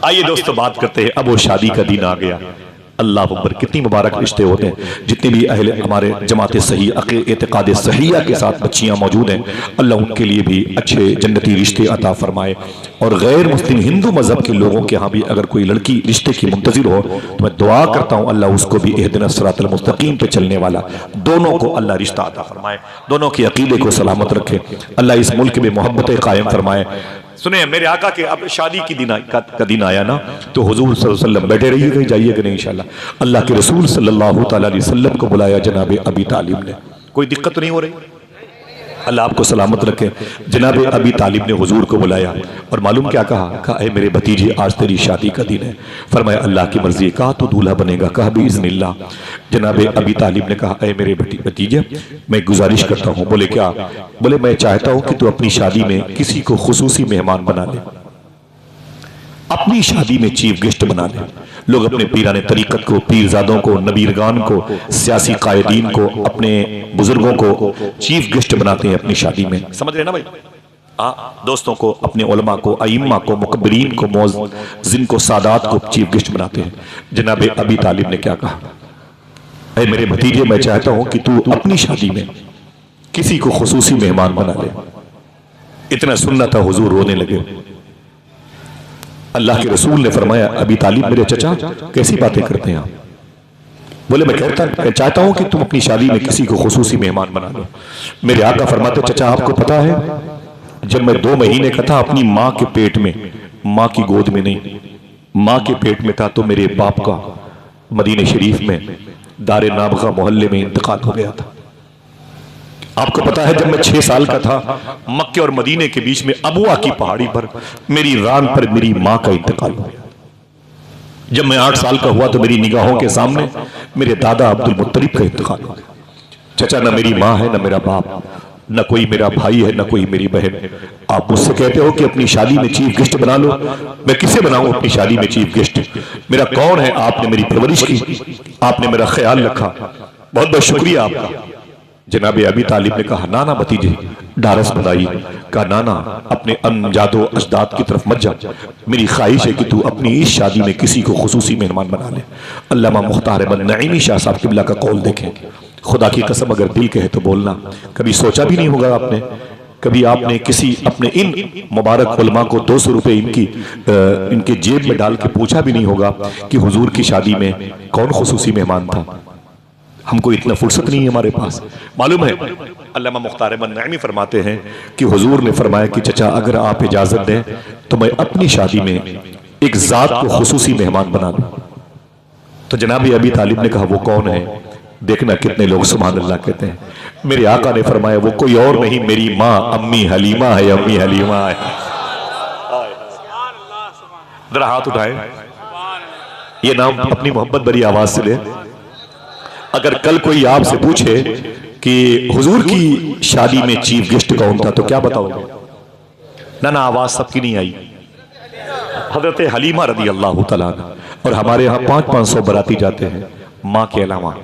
आइए दोस्तों बात करते हैं, अब वो शादी का दिन आ गया। अल्लाह अकबर, कितनी मुबारक रिश्ते होते हैं। जितने भी अहले हमारे जमात सही एतकाद सहिया के साथ बच्चियां मौजूद हैं, अल्लाह उनके लिए भी अच्छे जन्नती रिश्ते अता फरमाए। और गैर मुस्लिम हिंदू मजहब के लोगों के यहाँ भी अगर कोई लड़की रिश्ते की मुंतजिर हो तो मैं दुआ करता हूँ अल्लाह उसको भी इहदिना सिरातल मुस्तकीम पे चलने वाला दोनों को अल्लाह रिश्ता अता फरमाए, दोनों के अकीदे को सलामत रखे। अल्लाह इस मुल्क में मोहब्बत कायम फरमाए। सुने मेरे आका के अब शादी की का दिन आया ना, तो हुजूर सल्लल्लाहु अलैहि वसल्लम बैठे रहिए, कहीं जाइएगा नहीं इंशाल्लाह। अल्लाह के रसूल सल्लल्लाहु अलैहि वसल्लम को बुलाया जनाबे अबी तालिब ने। कोई दिक्कत तो नहीं हो रही? अल्लाह आपको सलामत रखे। जनाबे अबी तालिब ने हुजूर को बुलाया और मालूम क्या कहा? कहा ऐ मेरे भतीजे आज तेरी शादी का दिन है। फरमाया अल्लाह की मर्जी। कहा तो दूल्हा बनेगा? कहा बिइज़्निल्लाह। जनाबे अबी तालिब ने कहा ऐ मेरे भतीजे मैं गुजारिश करता हूँ। बोले क्या? बोले मैं चाहता हूँ कि तू अपनी शादी में किसी को खुसूसी मेहमान बना ले, अपनी शादी में चीफ गेस्ट बना ले। लोग अपने पीराने तरीकत को, पीरजादों को, नबीरगान को, सियासी कायदीन को, अपने बुजुर्गों को चीफ गेस्ट बनाते हैं अपनी शादी में, समझ रहे ना भाई? दोस्तों को, अपने उलमा को, अइम्मा को, मुकब्बिरीन को, मुअज़्ज़िन को, सादात को चीफ गेस्ट बनाते हैं। जनाबे अबी तालिब ने क्या कहा? ऐ मेरे भतीजे मैं चाहता हूं कि तू अपनी शादी में किसी को खुसूसी मेहमान बना ले। इतना सुनना था हुजूर रोने लगे। अल्लाह के रसूल ने फरमाया अबी तालिब मेरे चचा कैसी बातें करते हैं आप? बोले मैं चाहता हूं कि तुम अपनी शादी में किसी को खुसूसी मेहमान बना लो। मेरे आका फरमाते चचा आपको पता है जब मैं 2 महीने का था अपनी माँ के पेट में, माँ की गोद में नहीं, माँ के पेट में था, तो मेरे बाप का मदीने शरीफ में दारे नाबगा मोहल्ले में इंतकाल हो गया था। आपको पता है जब मैं 6 साल का था मक्के और मदीने के बीच में अबुआ की पहाड़ी पर मेरी रान पर मेरी माँ का इंतकाल हो गया। जब मैं 8 साल का हुआ तो मेरी निगाहों के सामने मेरे दादा अब्दुल मुत्तलिब का इंतकाल हो गया। चचा न मेरी माँ है, न मेरा बाप, न कोई मेरा भाई है, न कोई मेरी बहन। आप मुझसे कहते हो कि अपनी शादी में चीफ गेस्ट बना लो, मैं किसे बनाऊं अपनी शादी में चीफ गेस्ट? मेरा कौन है, आपने मेरी परवरिश की, आपने मेरा ख्याल रखा, बहुत बहुत शुक्रिया आपका। जनाब अबी तालिब ने कहा ना ना भतीजे, ढारस बंधाई, कहा ना ना अपने अनजादो अजदाद की तरफ मत जा, मेरी ख्वाहिश है कि तू अपनी इस शादी में किसी को खुसूसी मेहमान बना ले। अल्लामा मुख्तार अहमद नईमी शाह साहब किबला का कौल देखें, खुदा की कसम अगर दिल कहे तो बोलना, कभी सोचा भी नहीं होगा आपने, कभी आपने किसी अपने इन मुबारक उलमा को 200 रुपए इनके जेब में डाल के पूछा भी नहीं होगा कि हुजूर की शादी में कौन खुसूसी मेहमान था। हमको इतना फुर्सत नहीं है हमारे पास। मालूम है अल्लामा मुख्तार अहमद नईमी फरमाते हैं कि हुजूर ने फरमाया कि चचा अगर आप इजाजत दें तो मैं अपनी शादी में एक जात को खुसूसी मेहमान बना दूं। तो जनाब अबी तालिब ने कहा वो कौन है? देखना कितने लोग सुभान अल्लाह कहते हैं। मेरे आका ने फरमाया वो कोई और नहीं, मेरी माँ अम्मी हलीमा है, अम्मी हलीमा है। जरा हाथ उठाए, ये नाम अपनी मोहब्बत भरी आवाज से ले। अगर कल कोई आपसे पूछे कि हुजूर की शादी में चीफ गेस्ट कौन था तो क्या बताओगे? ना ना आवाज सबकी नहीं आई। हजरत हलीमा रदी अल्लाह तआला, और हमारे यहाँ 500-500 बराती जाते हैं माँ के अलावा।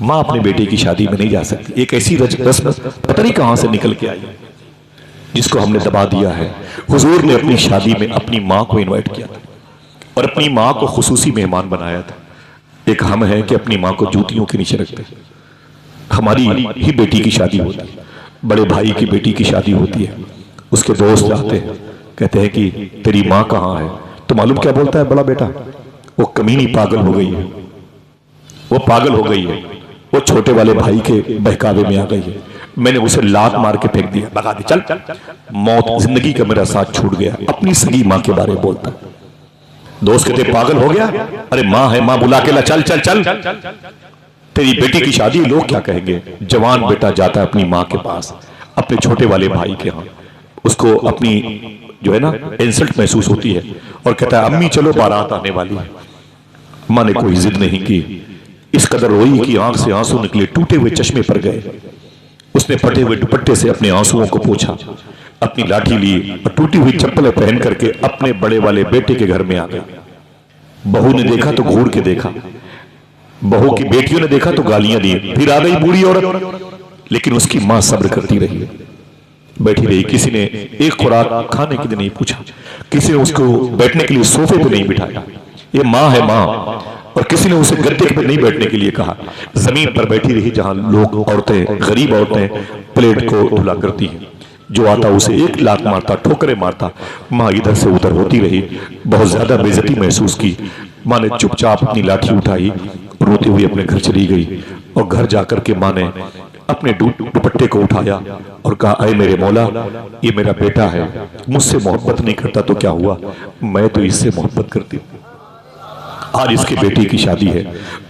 माँ अपने बेटे की शादी में नहीं जा सकती। एक ऐसी रस्म पता नहीं कहां से निकल के आई जिसको हमने दबा दिया है। हुजूर ने अपनी शादी में अपनी माँ को इनवाइट किया था और अपनी माँ को खुसूसी मेहमान बनाया था। एक हम है कि अपनी माँ को जूतियों के नीचे रखते। हमारी ही बेटी की शादी होती है, बड़े भाई की बेटी की शादी होती है, उसके दोस्त आते हैं, कहते हैं कि तेरी माँ कहाँ है? तो मालूम क्या बोलता है बड़ा बेटा? वो कमीनी पागल हो गई है, वो पागल हो गई है, वो छोटे वाले भाई के बहकावे में आ गई है, मैंने उसे लात मार के फेंक दिया, भगा दी, चल मौत जिंदगी का मेरा साथ छूट गया। अपनी सगी माँ के बारे में बोलता। दोस्त कहते पागल हो गया? अरे माँ है, माँ बुला के ला, चल चल चल, तेरी बेटी की शादी, लोग क्या कहेंगे? जवान बेटा जाता है अपनी माँ के पास, अपने छोटे वाले भाई के यहाँ, उसको अपनी जो है ना इंसल्ट महसूस होती है और कहता है अम्मी चलो बारात आने वाली है। माँ ने कोई जिद नहीं की, इस कदर रोई कि आंख से आंसू निकले, टूटे हुए चश्मे पर गए। उसने फटे हुए दुपट्टे से अपने आंसुओं को पोंछा, अपनी लाठी ली और टूटी हुई चप्पलें पहन करके अपने बड़े वाले बेटे के घर में आ गई। बहू ने देखा तो घूर के देखा, बहू की बेटियों ने देखा तो गालियां दी, फिर आ गई बूढ़ी औरत, लेकिन उसकी मां सब्र करती रही, बैठी रही। किसी ने एक खुराक खाने के लिए नहीं पूछा, किसी ने उसको बैठने के लिए सोफे पे नहीं बिठाया, ये माँ है माँ। और किसी ने उसे गद्दे पे नहीं बैठने के लिए कहा, जमीन पर बैठी रही जहां लोग औरतें, गरीब औरतें प्लेट को धुला करती हैं। जो आता उसे एक लात मारता, ठोकरे मारता। माँ इधर से उधर होती रही, बहुत ज्यादा बेइज्जती महसूस की। माँ ने चुपचाप अपनी लाठी उठाई, रोती हुई अपने घर चली गई और घर जाकर के माँ ने अपने दुपट्टे को उठाया और कहा, अय मेरे मौला, ये मेरा बेटा है, मुझसे मोहब्बत नहीं करता तो क्या हुआ, मैं तो इससे मोहब्बत करती हूँ। आज इसकी बेटी की शादी है,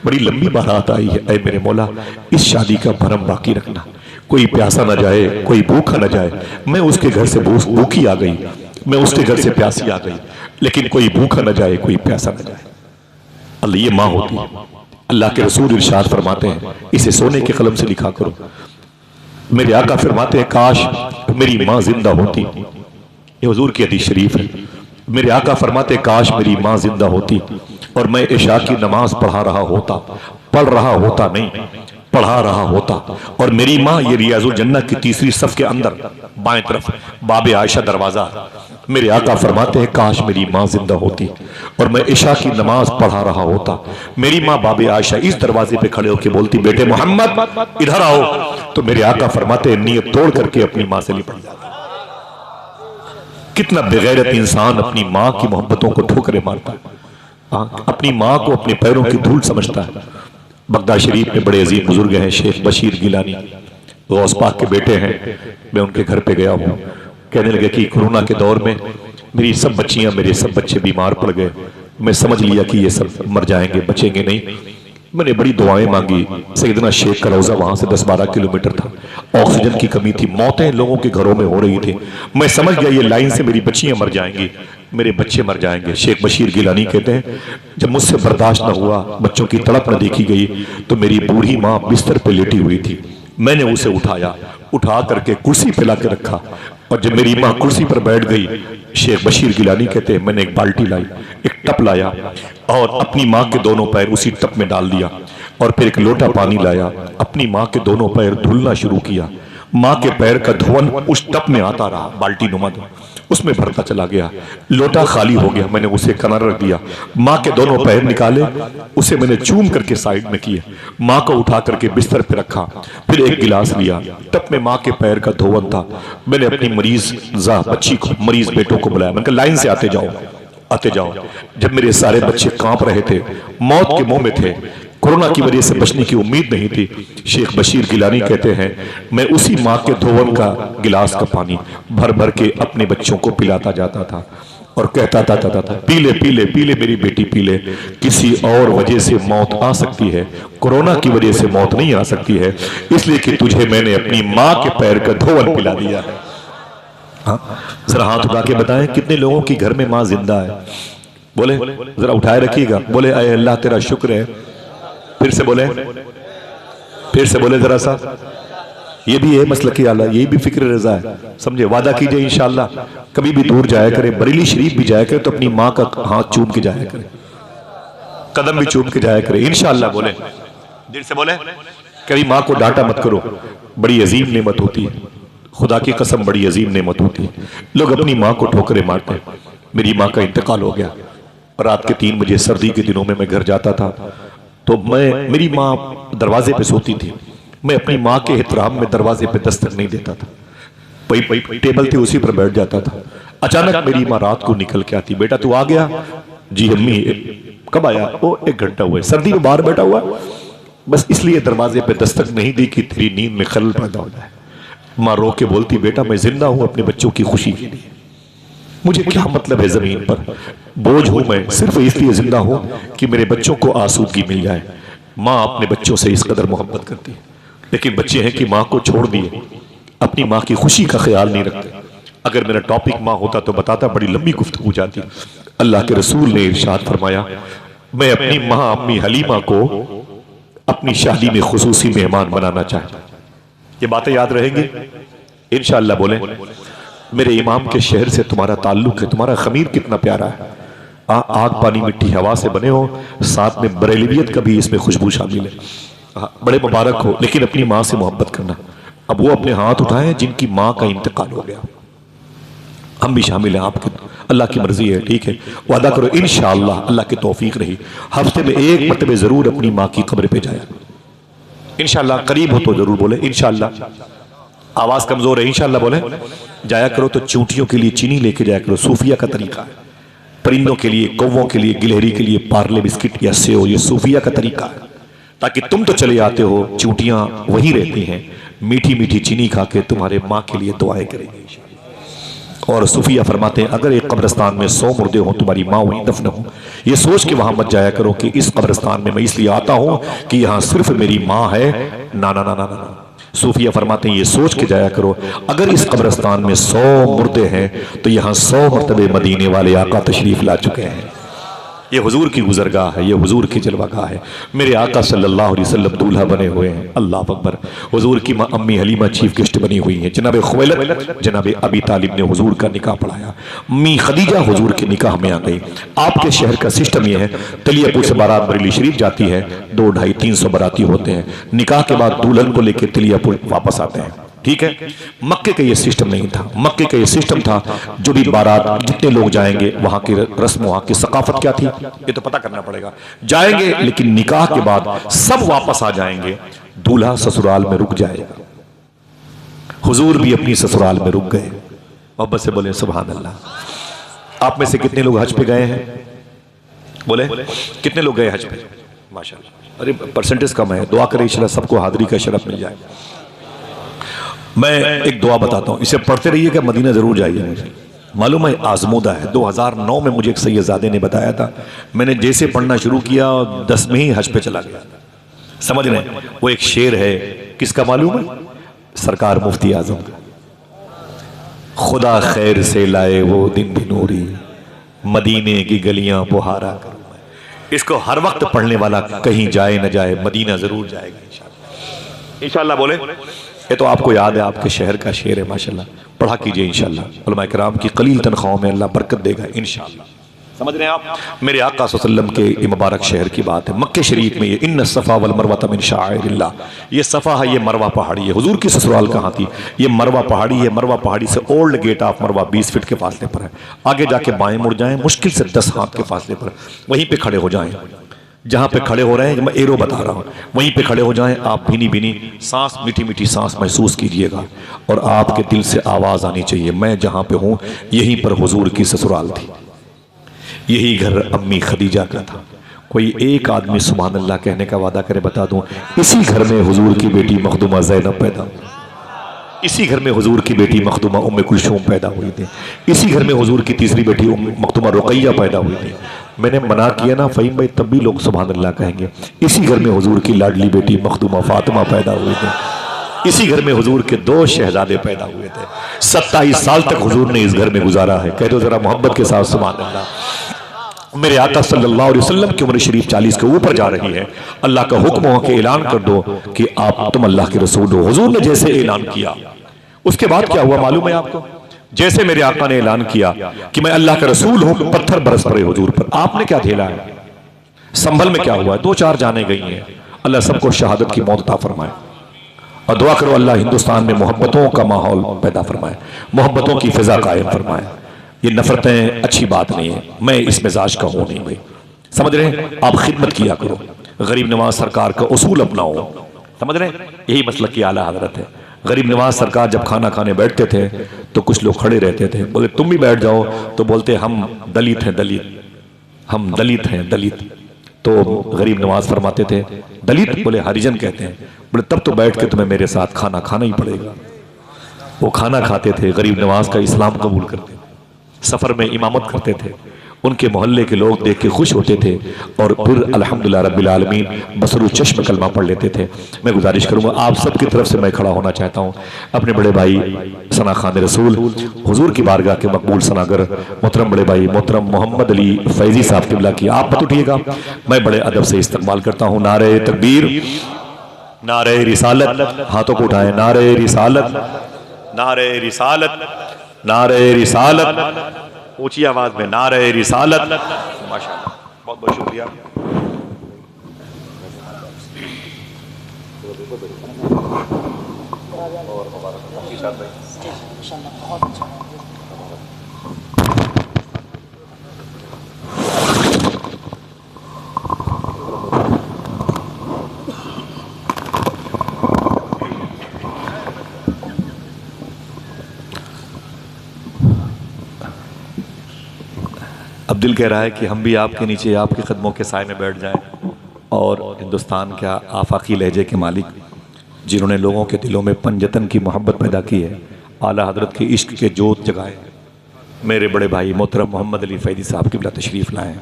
बड़ी लंबी बारात आई है, ऐ मेरे मौला इस शादी का भरम बाकी रखना, कोई प्यासा ना जाए, कोई भूखा ना जाए। मैं उसके घर से भूखी आ गई, मैं उसके घर से प्यासी आ गई, लेकिन कोई भूखा ना जाए, कोई प्यासा ना जाए। अल्लाह ये माँ होती है। अल्लाह के रसूल इरशाद फरमाते हैं, इसे सोने के कलम से लिखा करो। मेरे आका फरमाते हैं, काश मेरी माँ जिंदा होती। ये हुजूर की हदीस शरीफ है। मेरे आका फरमाते, काश मेरी माँ जिंदा होती और मैं इशा की नमाज पढ़ा रहा होता, पढ़ रहा होता नहीं, पढ़ा रहा होता, और मेरी माँ ये रियाजुल जन्नत की तीसरी सफ के अंदर बाएं तरफ बाबे आयशा दरवाजा। मेरे आका फरमाते हैं, काश मेरी माँ जिंदा होती और मैं इशा की नमाज पढ़ा रहा होता, मेरी माँ बाबे आयशा इस दरवाजे पे खड़े होकर बोलती, बेटे मोहम्मद इधर आओ, तो मेरे आका फरमाते हैं, नीयत तोड़ करके अपनी माँ से लिपट जाता। कितना बेगैरत इंसान अपनी माँ की मोहब्बतों को ठोकरे मारता है, अपनी माँ को अपने पैरों की धूल समझता है। बगदाद शरीफ में बड़े अजीम बुजुर्ग हैं, शेख बशीर गिलानी, गौस पाक के बेटे हैं। मैं उनके घर पे गया हूँ, कहने लगे कि कोरोना के दौर में मेरी सब बच्चियां, मेरे सब बच्चे बीमार पड़ गए, मैं समझ लिया कि ये सब मर जाएंगे, बचेंगे नहीं। मैंने बड़ी दुआएं मांगी। सैयदना शेख का रोजा वहां से 10-12 किलोमीटर था, ऑक्सीजन की कमी थी, मौतें लोगों के घरों में हो रही थी। मैं समझ गया ये लाइन से मेरी बच्चियां मर जाएंगी, मेरे बच्चे मर जाएंगे। शेख बशीर गिलानी कहते हैं, जब मुझसे बर्दाश्त न हुआ, बच्चों की तड़प न देखी गई, तो मेरी बूढ़ी माँ बिस्तर पे लेटी हुई थी, मैंने उसे उठाया, उठा करके कुर्सी पे ला के रखा और जब मेरी माँ कुर्सी पर बैठ गई, शेख बशीर गिलानी कहते हैं मैंने एक बाल्टी लाई, एक टप लाया और अपनी माँ के दोनों पैर उसी टप में डाल दिया और फिर एक लोटा पानी लाया, अपनी माँ के दोनों पैर धुलना शुरू किया। माँ के पैर का धुवन उस टप में आता रहा, बाल्टी नुमा उसमें भरता चला गया। लोटा खाली हो गया, मैंने उसे किनारे रख दिया। माँ के दोनों पैर निकाले, उसे मैंने चूम करके साइड में किए, माँ को उठा करके बिस्तर पे रखा। फिर एक गिलास लिया, टप में माँ के पैर का धोवन था। मैंने अपनी मरीज बच्ची को, मरीज बेटों को बुलाया, मैंने कहा लाइन से आते जाओ आते जाओ। जब मेरे सारे बच्चे कांप रहे थे, मौत के मुंह में थे, कोरोना की वजह से बचने की उम्मीद नहीं थी, शेख बशीर गिलानी कहते हैं मैं उसी माँ के धोवन का गिलास का पानी भर भर के अपने बच्चों को पिलाता जाता था और कहता था पी ले पी ले पी ले मेरी बेटी पी ले। किसी और वजह से मौत आ सकती है, कोरोना की वजह से मौत नहीं आ सकती है, इसलिए कि तुझे मैंने अपनी माँ के पैर का धोवन पिला दिया है। हाँ, जरा हाथ उठा के बताएं कितने लोगों की घर में माँ जिंदा है? बोले जरा उठाए रखिएगा, बोले अय अल्लाह तेरा शुक्र है। फिर से बोले जरा सा। ये भी है मसलक की आला, ये भी फिक्र रजा है, समझे। वादा कीजिए इंशाअल्लाह कभी भी दूर जाया करे, बरेली शरीफ भी जाया करे तो अपनी माँ का हाथ चूम के जाया करे, कदम भी चूम के जाया करे इंशाअल्लाह। बोले देर से बोले, कभी माँ को डांटा मत करो, बड़ी अजीम नेमत होती है, खुदा की कसम बड़ी अजीम नेमत होती है। लोग अपनी माँ को ठोकरे मारते हैं। मेरी माँ का इंतकाल हो गया, रात के 3 बजे सर्दी के दिनों में मैं घर जाता था तो मेरी माँ दरवाजे पे सोती थी, मैं अपनी माँ के एहतराम में दरवाजे पे दस्तक नहीं देता था, वही टेबल थी उसी पर बैठ जाता था। अचानक मेरी माँ रात को निकल के आती, बेटा तू आ गया? जी अम्मी। कब आया? ओ 1 घंटा हुआ, सर्दी में बाहर बैठा हुआ, बस इसलिए दरवाजे पे दस्तक नहीं दी कि तेरी नींद में खलल पैदा हो जाए। माँ रो के बोलती बेटा मैं जिंदा हूं अपने बच्चों की खुशी के लिए, मुझे क्या मतलब है जमीन पर, बोझ हूं मैं, सिर्फ इसलिए जिंदा हूं कि मेरे बच्चों को आसूदगी मिल जाए। माँ अपने बच्चों से इस कदर मोहब्बत करती है, लेकिन बच्चे हैं कि माँ को छोड़ दिए, अपनी माँ की खुशी का ख्याल नहीं रखते। अगर मेरा टॉपिक माँ होता तो बताता, बड़ी लंबी गुफ्तगू जाती। अल्लाह के रसूल ने इरशाद फरमाया मैं अपनी माँ अम्मी हलीमा को अपनी शादी में खुसूसी मेहमान बनाना चाहता। ये बातें याद रहेंगी इंशाअल्लाह। बोले मेरे इमाम के शहर से तुम्हारा ताल्लुक है, तुम्हारा खमीर कितना प्यारा है, आग पानी मिट्टी हवा से बने हो, साथ में बरेलवियत का भी इसमें खुशबू शामिल है, बड़े मुबारक हो, लेकिन अपनी माँ से मोहब्बत करना। अब वो अपने हाथ उठाए जिनकी माँ का इंतकाल हो गया, हम भी शामिल हैं आपके, अल्लाह की मर्जी है, ठीक है। वादा करो इंशाअल्लाह, अल्लाह की तौफीक रही, हफ्ते में 1 मरतबे जरूर अपनी माँ की कब्र पे जाए इंशाअल्लाह। करीब हो तो जरूर बोले इंशाअल्लाह। आवाज कमजोर है इंशाअल्लाह बोले। जाया करो तो चूंटियों के लिए चीनी लेके जाया करो, सूफिया का तरीका है। परिंदों के लिए, कौवों के लिए, गिलहरी के लिए पार्ले बिस्किट या सेव, ये सूफिया का तरीका है, ताकि तुम तो चले आते हो, चूंटियां वहीं रहती हैं, मीठी मीठी चीनी खा के तुम्हारे माँ के लिए दुआएं करेंगे। और सूफिया फरमाते हैं अगर एक कब्रिस्तान में 100 मुर्दे हों, तुम्हारी माँ वहीं दफन हो, ये सोच के वहां मत जाया करो कि इस कब्रिस्तान में मैं इसलिए आता हूं कि यहां सिर्फ मेरी माँ है। ना ना ना ना ना, सूफिया फरमाते हैं ये सोच के जाया करो अगर इस कब्रिस्तान में 100 मुर्दे हैं तो यहां 100 मरतबे मदीने वाले आका तशरीफ ला चुके हैं। ये हुजूर की गुजरगाह है, ये हुजूर की जलवागाह है। मेरे आका सल्लल्लाहु अलैहि वसल्लम दूल्हा बने हुए हैं, अल्लाह अकबर। हुजूर की माँ अम्मी हलीमा चीफ गेस्ट बनी हुई हैं। जनाब खुवैलद, जनाब अबी तालिब ने हुजूर का निकाह पढ़ाया। अम्मी खदीजा हुजूर के निकाह में आ गई। आपके शहर का सिस्टम यह है, तलियापुर से बारात बरेली शरीफ जाती है, 2, 250, 300 बाराती होते हैं। निकाह के बाद दुल्हन को लेकर तलियापुर वापस आते हैं, ठीक है। मक्के का ये सिस्टम नहीं था, मक्के का ये सिस्टम था जो भी बारात जितने लोग जाएंगे वहां की रस्म, वहां की सकाफत क्या थी ये तो पता करना पड़ेगा। जाएंगे लेकिन निकाह के बाद सब वापस आ जाएंगे, दूल्हा ससुराल में रुक जाएगा। हुजूर भी अपनी ससुराल में रुक गए। मोहब्बत से बोले सुभान अल्लाह। आप में से कितने लोग हज पे गए हैं? बोले कितने लोग गए हज पे? माशाल्लाह। अरे परसेंटेज कम है, दुआ करें इंशाल्लाह सबको हाजिरी का शरफ मिल जाए। मैं एक दुआ बताता हूँ, इसे पढ़ते रहिएगा, मदीना जरूर जाइए। मुझे मालूम है आजमूदा है। 2009 में मुझे एक सैयदजादे ने बताया था, मैंने जैसे पढ़ना शुरू किया 10 में ही हज पे चला गया। समझ रहे हैं? वो एक शेर है, किसका मालूम है? सरकार मुफ्ती आजम का। खुदा खैर से लाए वो दिन भी नूरी, मदीने की गलियां बुहारा करूं मैं। इसको हर वक्त पढ़ने वाला कहीं जाए न जाए, मदीना जरूर जाएगा इंशाअल्लाह। इंशाअल्लाह बोले ये तो आपको याद है, आपके शहर का शेर है माशाल्लाह, पढ़ा कीजिए इंशाल्लाह। उलमा किराम की कलील तनख्वाहों में अल्लाह बरकत देगा इंशाल्लाह। समझ रहे हैं आप? मेरे आका सल्लल्लाहु अलैहि वसल्लम के मुबारक शहर की बात है, मक्के शरीफ में। ये इन्न सफ़ा वल मरवा मिन शाइरिल्लाह, ये सफ़ा है, ये मरवा पहाड़ी है। हुजूर की ससुराल कहाँ थी? ये मरवा पहाड़ी है। मरवा पहाड़ी से ओल्ड गेट ऑफ मरवा 20 फीट के फासले पर है। आगे जाके बाएं मुड़ जाएं, मुश्किल से 10 हाथ के फासले पर, वहीं पे खड़े हो जाएं। जहाँ पे खड़े हो रहे हैं, मैं एरो बता रहा हूँ, वहीं पे खड़े हो जाएं। आप भीनी भीनी सांस, मीठी मीठी सांस महसूस कीजिएगा और आपके दिल से आवाज़ आनी चाहिए, मैं जहाँ पे हूँ यहीं पर हुजूर की ससुराल थी, यही घर अम्मी खदीजा का था। कोई एक आदमी सुभान अल्लाह कहने का वादा करे, बता दूं, इसी घर में हुजूर की बेटी मखदूमा ज़ैनब पैदा हुई, इसी घर में हुजूर की बेटी मखदूमा उम्मे कुलसूम पैदा हुई थी, इसी घर में हुजूर की तीसरी बेटी मखदूमा रुकैया पैदा हुई थी। मैंने मना किया ना फ़हीम भाई, तब भी लोग सुभान अल्लाह कहेंगे। इसी घर में हुजूर की लाडली बेटी मखदूमा फातिमा पैदा हुई थी, इसी घर में हुजूर के 2 शहजादे पैदा हुए थे। 27 साल तक हुजूर ने इस घर में गुजारा है। कह दो जरा मोहब्बत के साथ सुभान अल्लाह। मेरे आका सल्लल्लाहु अलैहि वसल्लम की उम्र शरीफ 40 के ऊपर जा रही है। अल्लाह का हुक्म हो कि ऐलान कर दो कि आप तुम अल्लाह के रसूल हो। हुजूर ने जैसे ऐलान किया, उसके बाद क्या हुआ मालूम है आपको? जैसे मेरे आका ने ऐलान किया कि मैं अल्लाह का रसूल हूं, पत्थर बरस पड़े हुजूर पर। आपने क्या झेला है? संभल में क्या हुआ? 2-4 जाने गई हैं। अल्लाह सबको शहादत की मौत अता फरमाए और दुआ करो अल्लाह हिंदुस्तान में मोहब्बतों का माहौल पैदा फरमाए, मोहब्बतों की फिजा कायम फरमाए। ये नफरतें अच्छी बात नहीं है, मैं इस मिजाज का हूं नहीं भाई, समझ रहे हैं? आप खिदमत किया करो, गरीब नवाज सरकार का उसूल अपनाओ, समझ रहे हैं? यही मसलक की आला हजरत है। गरीब नवाज सरकार जब खाना खाने बैठते थे तो कुछ लोग खड़े रहते थे, बोले तुम भी बैठ जाओ, तो बोलते हम दलित हैं, दलित, हम दलित हैं, दलित। तो गरीब नवाज फरमाते थे दलित? बोले हरिजन कहते हैं। बोले तब तो बैठ के तुम्हें मेरे साथ खाना खाना ही पड़ेगा। वो खाना खाते थे, गरीब नवाज का इस्लाम कबूल करते थे, सफ़र में इमामत करते थे, उनके मोहल्ले के लोग देख के खुश होते थे और फिर अल्हम्दुलिल्लाह रब्बिल आलमीन बसरू चश्म कलमा पढ़ लेते थे। मैं गुजारिश करूंगा आप सब की तरफ से, मैं खड़ा होना चाहता हूं अपने बड़े भाई सना खान रसूल हुजूर की बारगाह के मकबूल सनागर मोहतरम बड़े भाई मोहतरम मोहम्मद अली फैजी साहब किबला की। आप मत उठिएगा, मैं बड़े अदब से इस्तकबाल करता हूँ। नारे तकबीर, नारे रिसालत, हाथों को उठाएं, नारे रिसालत, नारे रिसालत, नारे रिसालत, ऊंची आवाज में नारे रिसालत। माशाअल्लाह, बहुत बहुत शुक्रिया। अब दिल कह रहा है कि हम भी आपके नीचे, आपके कदमों के साए में बैठ जाएं और हिंदुस्तान का आफाकी लहजे के मालिक, जिन्होंने लोगों के दिलों में पंजतन की मोहब्बत पैदा की है, आला हजरत के इश्क के जोत जगाए, मेरे बड़े भाई मोहतरम मोहम्मद अली फैजी साहब किबला तशरीफ़ लाएँ।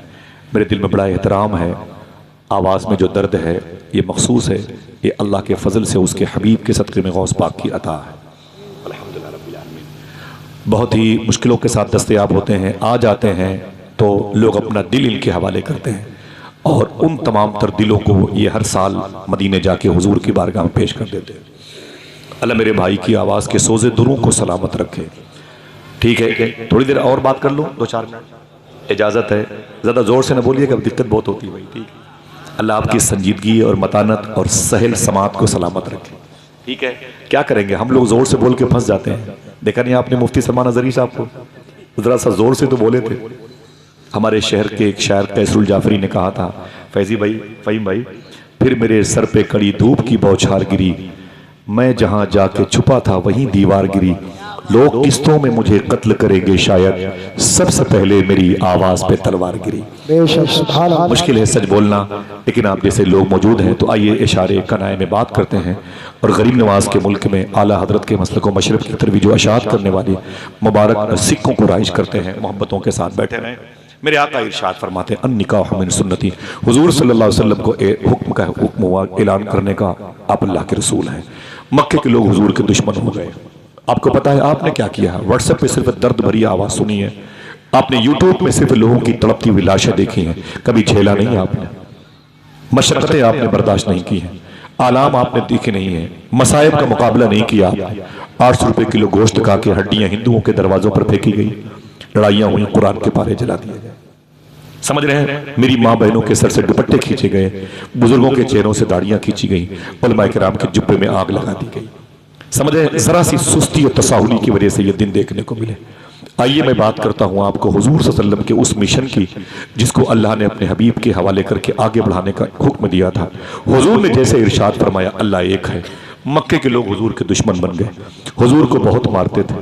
मेरे दिल में बड़ा एहतराम है, आवाज़ में जो दर्द है ये मखसूस है, ये अल्लाह के फ़ज़ल से उसके हबीब के सदक़े में गौस पाक की अता है। अल्हम्दुलिल्लाह रब्बिल आलमीन। बहुत ही मुश्किलों के साथ दस्तयाब होते हैं, आ जाते हैं तो लोग अपना दिल इनके हवाले करते हैं और उन तमाम तर दिलों को ये हर साल मदीने जाके हुजूर की बारगाह में पेश कर देते हैं। अल्लाह मेरे भाई की आवाज़ के सोज़े दुरों को सलामत रखे। ठीक है, थोड़ी देर और बात कर लूँ, 2-4 मिनट इजाज़त है? ज़्यादा ज़ोर से न बोलिएगा, दिक्कत बहुत होती है भाई। ठीक है, अल्लाह आपकी संजीदगी और मतानत और सहल समात को सलामत रखे। ठीक है, क्या करेंगे हम लोग, ज़ोर से बोल के फंस जाते हैं। देखा नहीं आपने मुफ्ती सलमान अज़हरी साहब को? ज़रा सा ज़ोर से तो बोले थे। हमारे शहर के एक शायर कैसरुल जाफरी ने कहा था, फैजी भाई, फ़हीम भाई, फिर मेरे सर पे कड़ी धूप की बौछार गिरी, मैं जहाँ जाके छुपा था वहीं दीवार गिरी, लोग किस्तों में मुझे कत्ल करेंगे शायद, सबसे पहले मेरी आवाज़ पे तलवार गिरी। मुश्किल है सच बोलना, लेकिन आप जैसे लोग मौजूद हैं तो आइए इशारे कनाए में बात करते हैं और गरीब नवाज के मुल्क में आला हजरत के मसलक व मशरब की तरफ जो अशात करने वाले मुबारक सिक्कों को राइज करते हैं, मोहब्बतों के साथ बैठे रहें। मेरे आका इरशाद फरमाते हैं अन निकाह मिन सुन्नती, हुजूर सल्लल्लाहु अलैहि वसल्लम को हुक्म का हुक्म हुआ ऐलान करने का, आप अल्लाह के रसूल हैं। मक्के के लोग हुजूर के दुश्मन हो गए। आपको पता है आपने क्या किया? व्हाट्सएप पे सिर्फ दर्द भरी आवाज़ सुनी है आपने, यूट्यूब में सिर्फ लोगों की तड़पती हुई लाशें देखी हैं, कभी झेला नहीं आपने, मशक्क़तें आपने बर्दाश्त नहीं की हैं। आलाम आपने देखे नहीं है, मसाइब का मुकाबला नहीं किया। 800 रुपए किलो गोश्त खा के हड्डियां हिंदुओं के दरवाजों पर फेंकी गई, लड़ाइयां हुई, कुरान के पारे जला दिए गए। समझ रहे हैं? मेरी माँ बहनों के सर से दुपट्टे खींचे गए, बुजुर्गों के चेहरों से दाढ़ियां खींची गई, उलमाए किराम के जुब्बे में आग लगा दी गई। समझ रहे हैं? जरा सी सुस्ती और तसाहुली की वजह से ये दिन देखने को मिले। आइए मैं बात करता हूं आपको हुजूर सल्लल्लाहु अलैहि वसल्लम के उस मिशन की जिसको अल्लाह ने अपने हबीब के हवाले करके आगे बढ़ाने का हुक्म दिया था। हुजूर ने जैसे इरशाद फरमाया अल्लाह एक है, मक्के के लोग हुजूर के दुश्मन बन गए, हुजूर को बहुत मारते थे,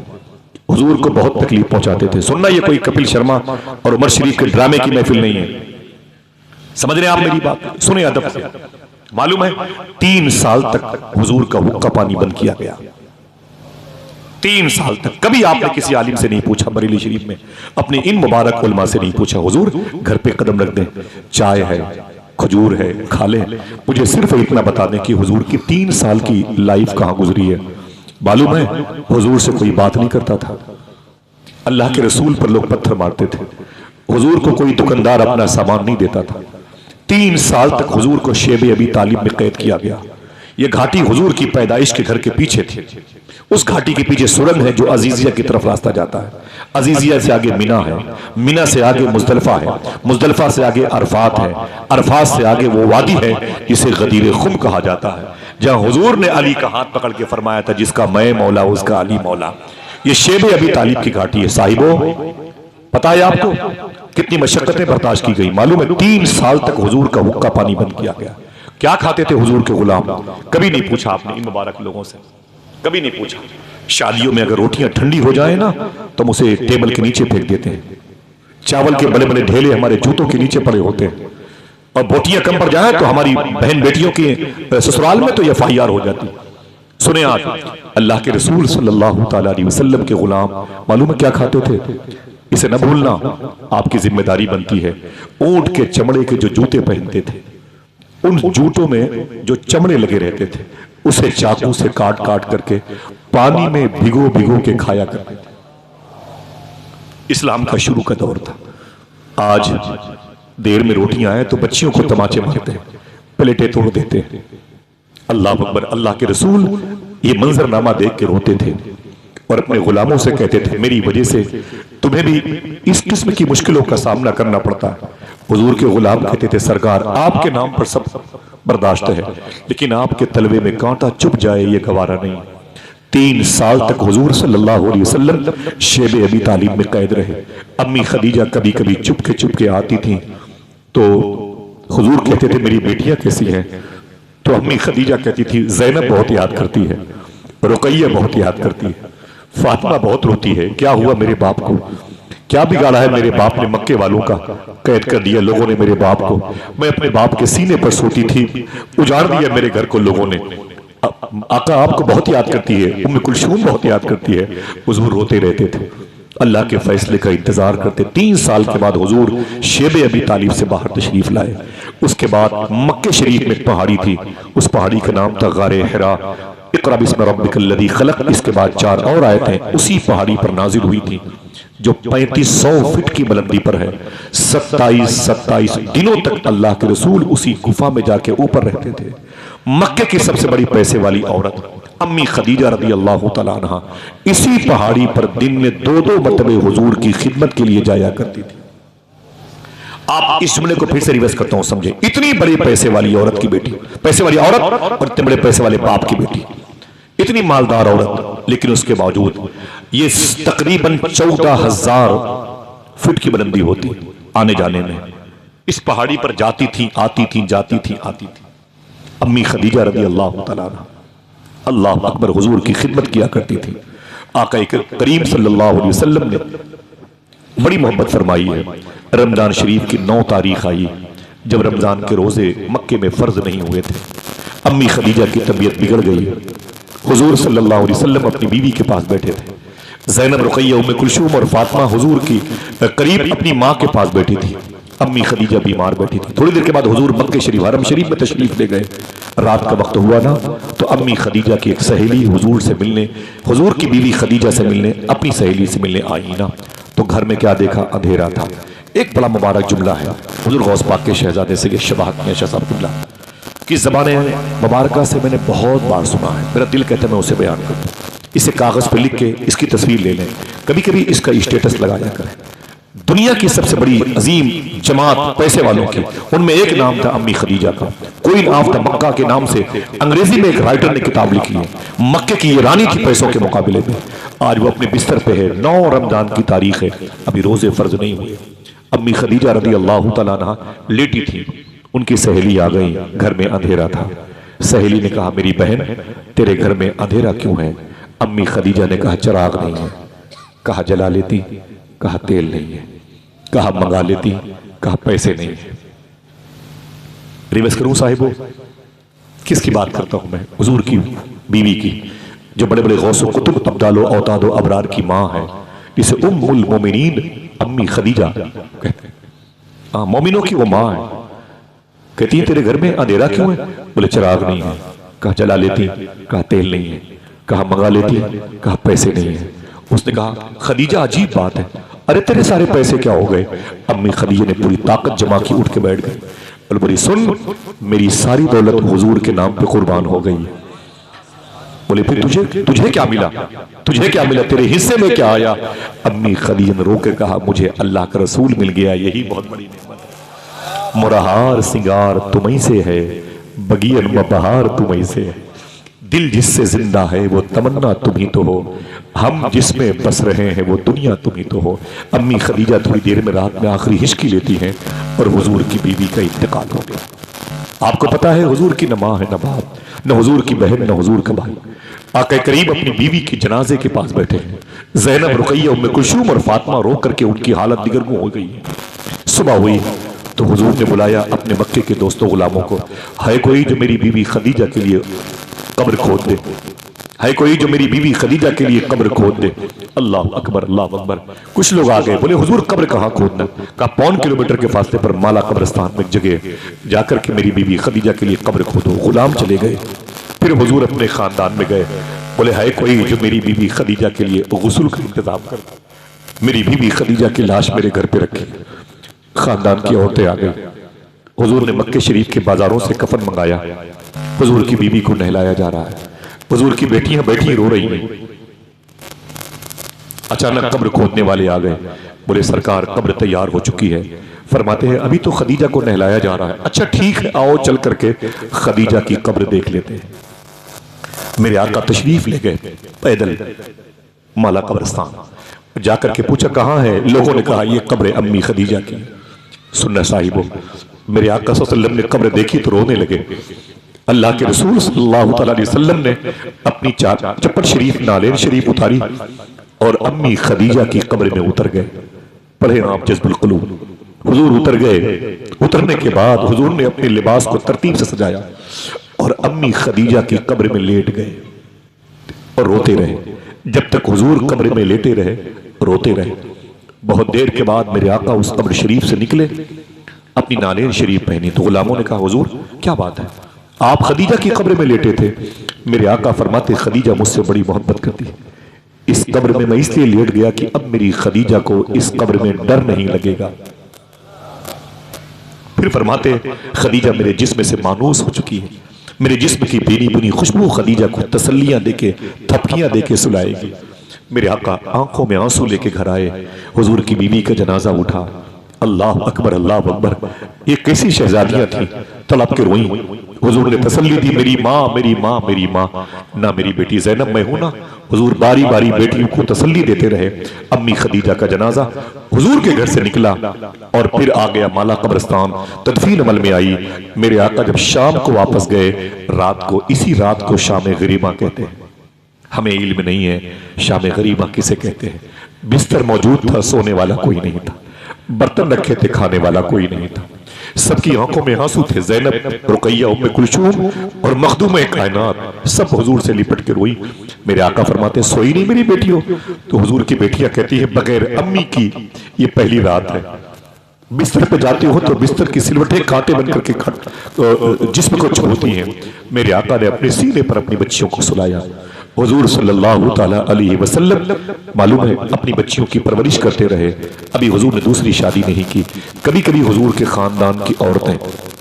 हुजूर को बहुत तकलीफ पहुंचाते थे। सुनना, ये कोई कपिल शर्मा और उमर शरीफ के ड्रामे की महफिल नहीं है। समझ रहे हैं आप मेरी बात? सुने अदब से। मालूम है 3 साल तक हुजूर का हुक्का पानी बंद किया गया। 3 साल तक कभी आपने किसी आलिम से नहीं पूछा, बरेली शरीफ में अपने इन मुबारक उलमा से नहीं पूछा हुजूर घर पे कदम रख दें, चाय है, खजूर है, खा लें। मुझे सिर्फ इतना बता दें कि हुजूर की 3 साल की लाइफ कहां गुजरी है। मालूम है हुजूर से कोई बात नहीं करता था। अल्लाह के रसूल पर लोग पत्थर मारते थे, हुजूर को कोई दुकानदार अपना सामान नहीं देता था। 3 साल तक हुजूर को शेब अबी तालिब में कैद किया गया। यह घाटी हुजूर की पैदाइश के घर के पीछे थी। उस घाटी के पीछे सुरंग है जो अजीजिया की तरफ रास्ता जाता है। अजीजिया से आगे मिना है, मिना से आगे मुजदलिफा है, मुजदलिफा से आगे अरफात है, अरफात से आगे वो वादी है जिसे गदीर खुम कहा जाता है, जहां हुजूर ने अली का हाथ पकड़ के फरमाया था जिसका मैं मौला उसका अली मौला। ये शेब अबी तालिब की घाटी है। साहिबो, पता है आपको कितनी मशक्कतें बर्दाश्त की गई? मालूम है 3 साल तक हुजूर का हुक्का पानी बंद किया गया। क्या खाते थे हुजूर के गुलाम? कभी नहीं पूछा आपने इन मुबारक लोगों से, कभी नहीं पूछा। शादियों में अगर रोटियां ठंडी हो जाए ना तो हम उसे टेबल के नीचे फेंक देते हैं। चावल के बड़े बड़े ढेले हमारे जूतों के नीचे पड़े होते हैं, और बोटियां कम पड़ जाए तो हमारी बहन बेटियों के ससुराल में तो ये FIR हो जाती। सुने, आज अल्लाह के रसूल सल्लल्लाहु ताला अलैहि वसल्लम के गुलाम मालूम है क्या खाते थे? इसे न भूलना, आपकी जिम्मेदारी बनती है। ऊंट के चमड़े के जो जूते पहनते थे, उन जूतों में जो चमड़े लगे रहते थे उसे चाकू से काट काट करके पानी में भिगो भिगो के खाया करते थे। इस्लाम का शुरू का दौर था। आज देर में रोटियां आए तो बच्चियों को तमाचे मारते हैं, प्लेटें तोड़ देते हैं। अल्लाह अकबर। अल्लाह के रसूल ये मंजरनामा देख के रोते थे और अपने गुलामों से कहते थे मेरी वजह से तुम्हें भी इस किस्म की मुश्किलों का सामना करना पड़ता है। हुजूर के गुलाम कहते थे सरकार आपके नाम पर सब बर्दाश्त है, लेकिन आपके तलवे में कांटा चुभ जाए ये गवारा नहीं। 3 साल तक हुजूर सल्लल्लाहु अलैहि वसल्लम शेब अबी तालिब में कैद रहे। अम्मी खदीजा कभी कभी चुप के आती थी तो हुजूर कहते थे मेरी बेटियां कैसी हैं? तो अम्मी खदीजा कहती थी ज़ैनब बहुत याद करती है, रुकैया बहुत याद करती है, फातिमा बहुत रोती है। क्या हुआ मेरे बाप को? क्या बिगाड़ा है मेरे बाप ने? मक्के वालों का कैद कर दिया लोगों ने मेरे बाप को। मैं अपने बाप के सीने पर सोती थी, उजाड़ दिया मेरे घर को लोगों ने। आका आपको बहुत याद करती है, उम्मे कुलसूम बहुत याद करती है। हुजूर रोते रहते थे, अल्लाह के फैसले का इंतजार करते। 3 साल के बाद हुजूर शेब अबी तालिब से बाहर तशरीफ लाए। उसके बाद मक्के शरीफ में एक पहाड़ी थी, उस पहाड़ी का नाम था गारे हिरा। इक़रा बिस्मि रब्बिकल्लज़ी खलक़। इसके बाद 4 और आयतें उसी पहाड़ी पर नाजिल हुई थी जो 3500 फीट की बुलंदी पर है। 27 दिनों तक अल्लाह के रसूल उसी गुफा में जाके ऊपर रहते थे। मक्के की सबसे बड़ी पैसे वाली औरत अम्मी खदीजा रज़ी अल्लाह तआला अन्हा इसी पहाड़ी पर दिन में 2-2 मरतबे हुजूर की खिदमत के लिए जाया करती थी। आप इस जुमले को फिर से रिवर्स करता हूं, समझे। इतनी बड़ी पैसे वाली औरत की बेटी, पैसे वाली औरत और इतने बड़े पैसे वाले बाप की बेटी, इतनी मालदार औरत, लेकिन उसके बावजूद ये तकरीबन 14,000 फीट की बुलंदी होती आने जाने में। इस पहाड़ी पर जाती थी, आती थी, जाती थी, आती थी। अम्मी खदीजा रज़ी अल्लाह तआला अन्हा अल्लाह अकबर हुजूर की खिदमत किया करती थी। आका करीम सल्लल्लाहु अलैहि वसल्लम ने बड़ी मोहब्बत फरमाई है। रमजान शरीफ की 9 तारीख आई जब रमजान के रोजे मक्के में फर्ज नहीं हुए थे। अम्मी खदीजा की तबीयत बिगड़ गई। हुजूर सल्लल्लाहु अलैहि वसल्लम अपनी बीवी के पास बैठे थे। ज़ैनब, रुकैया, उम्मे कुलसूम और फातिमा हुजूर की करीब अपनी माँ के पास बैठी थी। अम्मी खदीजा बीमार बैठी थी। थोड़ी देर के बाद हुजूर मक्के शरीफ हरम शरीफ में तशरीफ ले गए। रात का वक्त हुआ ना तो अम्मी खदीजा की एक सहेली हुजूर से मिलने, हुजूर की बीवी खदीजा से मिलने, अपनी सहेली से मिलने आई ना तो घर में क्या देखा? अंधेरा था। एक बड़ा मुबारक जुमला है हुजूर गौस पाक के शहजादे से शबाहत में शाह साहब उसकी ज़बान मुबारका से मैंने बहुत बार सुना है, मेरा दिल कहता है मैं उसे बयान करूँ। इसे कागज़ पर लिख के इसकी तस्वीर ले लें, कभी कभी इसका स्टेटस लगाया करें। दुनिया की सबसे बड़ी अजीम जमात पैसे वालों की, उनमें एक नाम था अम्मी खदीजा का। क्वीन ऑफ द मक्का के नाम से अंग्रेजी में एक राइटर ने किताब लिखी है। मक्के की ये रानी थी पैसों के मुकाबले में। आज वो अपने बिस्तर पे है, 9 रमजान की तारीख है, अभी रोजे फर्ज नहीं हुए। अम्मी खदीजा रदी अल्लाह तआला अन्हा लेटी थी, उनकी सहेली आ गई, घर में अंधेरा था। सहेली ने कहा मेरी बहन तेरे घर में अंधेरा क्यों है? अम्मी खदीजा ने कहा चिराग नहीं है। कहा जला लेती, कहा तेल नहीं है। कहा मंगा लेती, कहा पैसे नहीं है। रिवर्स करूं साहिबो, किसकी बात करता हूं मैं? हुजूर की बीवी की, जो बड़े बड़े गौसो कुतुब अब्दालो औतादो अबरार की माँ है, जिसे उम्मुल मोमिनीन अम्मी खदीजा कहते हैं। हाँ, मोमिनों की वो माँ है। कहती है तेरे घर में अंधेरा क्यों है? बोले चिराग नहीं है। कहा जला लेती, कहा तेल नहीं है। कहा मंगा लेती, कहा पैसे नहीं है। उसने कहा खदीजा अजीब बात है, अरे तेरे सारे पैसे क्या हो गए? अम्मी खदीजा ने पूरी ताकत जमा की, उठ के बैठ गई। बोले बोली सुन, मेरी सारी दौलत हुजूर के नाम पे कुर्बान हो गई है। बोले फिर तुझे क्या मिला? तुझे क्या मिला? तेरे हिस्से में क्या आया? अम्मी खदीजा ने रोके कहा मुझे अल्लाह का रसूल मिल गया, यही बहुत बड़ी नेमत है। मुरहार सिंगार तुम्हीं से है, बगियन में बहार तुम्हीं से है। दिल जिससे जिंदा है वो तमन्ना तुम ही तो हो, हम जिसमें बस रहे हैं वो दुनिया तुम ही तो हो। अम्मी खदीजा थोड़ी देर में रात में आखिरी हिचकी लेती हैं और हुजूर की बीवी का इंतकाल हो गया। आपको पता है हुजूर की न माँ है न बाप, न हुजूर की बहन, न हुजूर का भाई। आका करीब अपनी बीवी के जनाजे के पास बैठे हैं। ज़ैनब, रुकैया, उम्मे कुलसूम और फातिमा रो करके उनकी हालत दिगरगू हो गई है। सुबह हुई तो हुजूर ने बुलाया अपने मक्के के दोस्तों गुलामों को, है कोई जो मेरी बीवी खदीजा के लिए कब्र खोद दे? है कोई जो मेरी बीवी खदीजा के लिए कब्र खोद दे? अल्लाह अकबर, अल्लाह अकबर। कुछ लोग आ गए, बोले हुजूर कब्र कहाँ खोदना? कहा 5 किलोमीटर के फासले पर माला कब्रिस्तान में एक जगह जाकर के मेरी बीवी खदीजा के लिए कब्र खोदो। गुलाम चले गए। फिर हुजूर अपने खानदान में गए, बोले है कोई जो मेरी बीवी खदीजा के लिए गुस्ल का इंतजाम कर? मेरी बीवी खदीजा की लाश मेरे घर पे रखी। खानदान की औरतें आ गई। हुजूर ने मक्के शरीफ के बाजारों से कफन मंगाया। हुजूर की बीवी को नहलाया जा रहा है। हुजूर की बेटियां बैठी रो रही हैं। अचानक कब्र खोदने वाले आ गए, बोले सरकार कब्र तैयार हो चुकी है। फरमाते हैं अभी तो खदीजा को नहलाया जा रहा है। अच्छा ठीक है, आओ चल करके खदीजा की कब्र देख लेते हैं। मेरे आका तशरीफ ले गए पैदल माला कब्रिस्तान। जाकर के पूछा कहाँ है? लोगों ने कहा ये कब्र अम्मी खदीजा की। सुनना साहिबो, मेरे आका सल्लल्लाहु अलैहि वसल्लम ने कब्र देखी तो रोने लगे। अल्लाह के रसूल सल्लल्लाहु अलैहि वसल्लम ने अपनी चप्पल शरीफ, नालेन शरीफ उतारी और अम्मी खदीजा की कब्र में उतर गए। पढ़े आप जज़्बुल क़ुलूब। हुजूर उतर गए। उतरने के बाद हुजूर ने अपने लिबास को तरतीब से सजाया और अम्मी खदीजा की कब्र में लेट गए और रोते रहे। जब तक हुजूर कब्र में लेटे रहे, रोते रहे। बहुत देर के बाद मेरे आका उस कब्र शरीफ से निकले, अपनी नालेन शरीफ पहनी। तो गुलामों ने कहा हुजूर क्या बात है, आप खदीजा की कब्र में लेटे थे? मेरे आका फरमाते खदीजा मुझसे बड़ी मोहब्बत करती है। इस कब्र में मैं इसलिए लेट गया कि अब मेरी खदीजा को इस कब्र में डर नहीं लगेगा। फिर फरमाते खदीजा मेरे जिस्म से मानूस हो चुकी है। मेरे जिस्म की भीनी भुनी खुशबू खदीजा को तसल्लियां देके, थपकियां देके सुलाएगी। मेरे आका आंखों में आंसू लेके घर आए। हुजूर की बीवी का जनाजा उठा। अल्लाह अकबर, अल्लाह अकबर। ये कैसी शहजादियां थी, तड़प के रोई। हुजूर ने तसल्ली दी, मेरी माँ, मेरी माँ, मेरी माँ। ना मेरी बेटी ज़ैनब मैं हूं ना। हुजूर बारी बारी बेटियों को तसल्ली देते रहे। अम्मी खदीजा का जनाजा हुजूर के घर से निकला और फिर आ गया माला कब्रिस्तान। तदफीन अमल में आई। मेरे आका जब शाम को वापस गए, रात को, इसी रात को शाम गरीबा कहते हैं। हमें इल्म नहीं है शाम गरीबा किसे कहते हैं। बिस्तर मौजूद था, सोने वाला कोई नहीं था। बर्तन रखे थे, खाने वाला कोई नहीं था। सबकी आंखों में आंसू थे। ज़ैनब, रुकैया, उम्मे कुलसूम और मखदूम कायनात सब हुजूर से लिपट के रोई। मेरे आका फरमाते सोई नहीं मेरी बेटियों? तो हुजूर की बेटियां कहती है बगैर अम्मी की ये पहली रात है। बिस्तर पे जाते हो तो बिस्तर की सिलवटें कांटे बनकर के जिस्म को छूती हैं। मेरे आका ने अपने सीने पर अपनी बच्चियों को सुलाया। हुजूर सल्लल्लाहु ताला अलैहि वसल्लम मालूम है अपनी बच्चियों की परवरिश करते रहे। अभी हुजूर ने दूसरी शादी नहीं की। कभी कभी हुजूर के खानदान की औरतें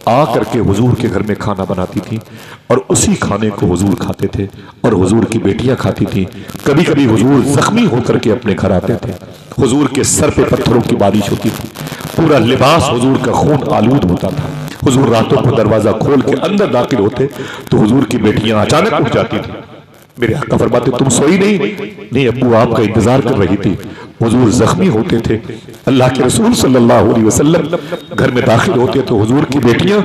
आ करके हुजूर के घर में खाना बनाती थी और उसी खाने को हुजूर खाते थे और हुजूर की बेटियां खाती थी। कभी कभी हुजूर जख्मी होकर के अपने घर आते थे, हुजूर के सर पे पत्थरों की बारिश होती थी, पूरा लिबास हुजूर का खून आलूद होता था। हुजूर रातों को दरवाजा खोल के अंदर दाखिल होते तो हुजूर की बेटियां अचानक उठ जाती थी। मेरे आका फरमाते तुम सोई नहीं अब्बू आपका इंतजार कर रही थी। हुजूर जख्मी होते थे, अल्लाह के रसूल सल्लल्लाहु अलैहि वसल्लम घर में दाखिल होते तो हुजूर की बेटियां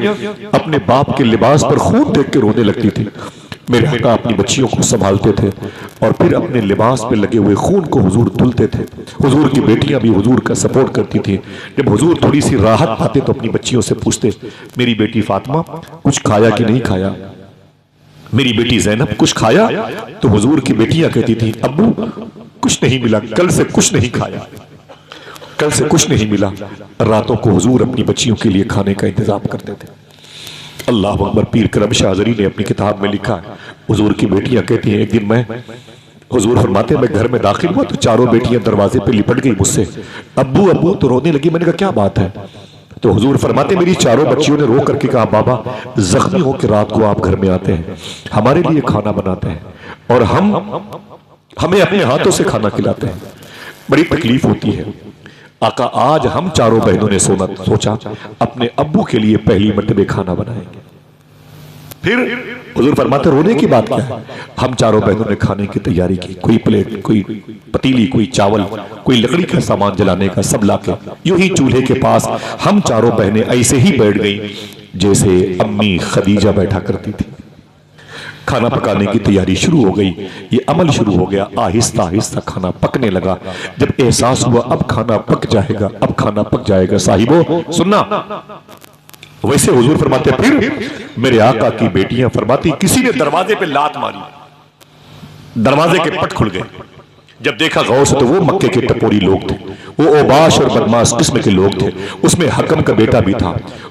अपने बाप के लिबास पर खून देख के रोने लगती थी। मेरे आका अपनी बच्चियों को संभालते थे और फिर अपने लिबास पे लगे हुए खून को हुजूर धुलते थे। हुजूर की बेटियां भी हुजूर का सपोर्ट करती थी। जब हुजूर थोड़ी सी राहत पाते तो अपनी बच्चियों से पूछते, मेरी बेटी फातिमा कुछ खाया कि नहीं खाया, मेरी बेटी ज़ैनब कुछ खाया? तो हुजूर की बेटियां कहती थी, अब्बू कुछ नहीं मिला, कल से कुछ नहीं खाया, कल से कुछ नहीं मिला। रातों को हुजूर अपनी बच्चियों के लिए खाने का इंतजाम करते थे। अल्लाह अकबर। पीर करम शाहजरी ने अपनी किताब में लिखा है, हुजूर की बेटियां कहती हैं, एक दिन मैं हुजूर फरमाते मैं घर में दाखिल हुआ तो चारों बेटियां दरवाजे पे लिपट गई मुझसे, अब्बू अब्बू तो रोने लगी। मैंने कहा क्या बात है? तो हुजूर फरमाते मेरी चारों बच्चियों ने रो करके कहा, बाबा जख्मी हो के रात को आप घर में आते हैं, हमारे लिए खाना बनाते हैं और हमें अपने हाथों से खाना खिलाते हैं, बड़ी तकलीफ होती है। आका आज हम चारों बहनों ने सोचा अपने अब्बू के लिए पहली मर्तबे खाना बनाएंगे। फिर हुजूर फरमाते रोने की बात क्या है? हम चारों बहनों ने खाने की तैयारी की, कोई प्लेट, कोई पतीली, कोई चावल, कोई लकड़ी का सामान जलाने का, सब लाके यूं ही चूल्हे के पास हम चारों बहनें ऐसे ही बैठ गई जैसे अम्मी खदीजा बैठा करती थी। खाना पकाने की तैयारी शुरू हो गई, ये अमल शुरू हो गया। आहिस्ता आहिस्ता खाना पकने लगा। जब एहसास हुआ अब खाना पक जाएगा, अब खाना पक जाएगा, साहिबो सुनना, वैसे हुजूर फरमाते फिर मेरे आका की बेटियां फरमाती किसी ने दरवाजे पे लात मारी, दरवाजे के पट खुल गए। जब देखा गौर से तो वो मक्के के टपोरी लोग थे, वो ओबाश और बदमाश किस्म के लोग थे। उसमें हकम का बेटा भी था,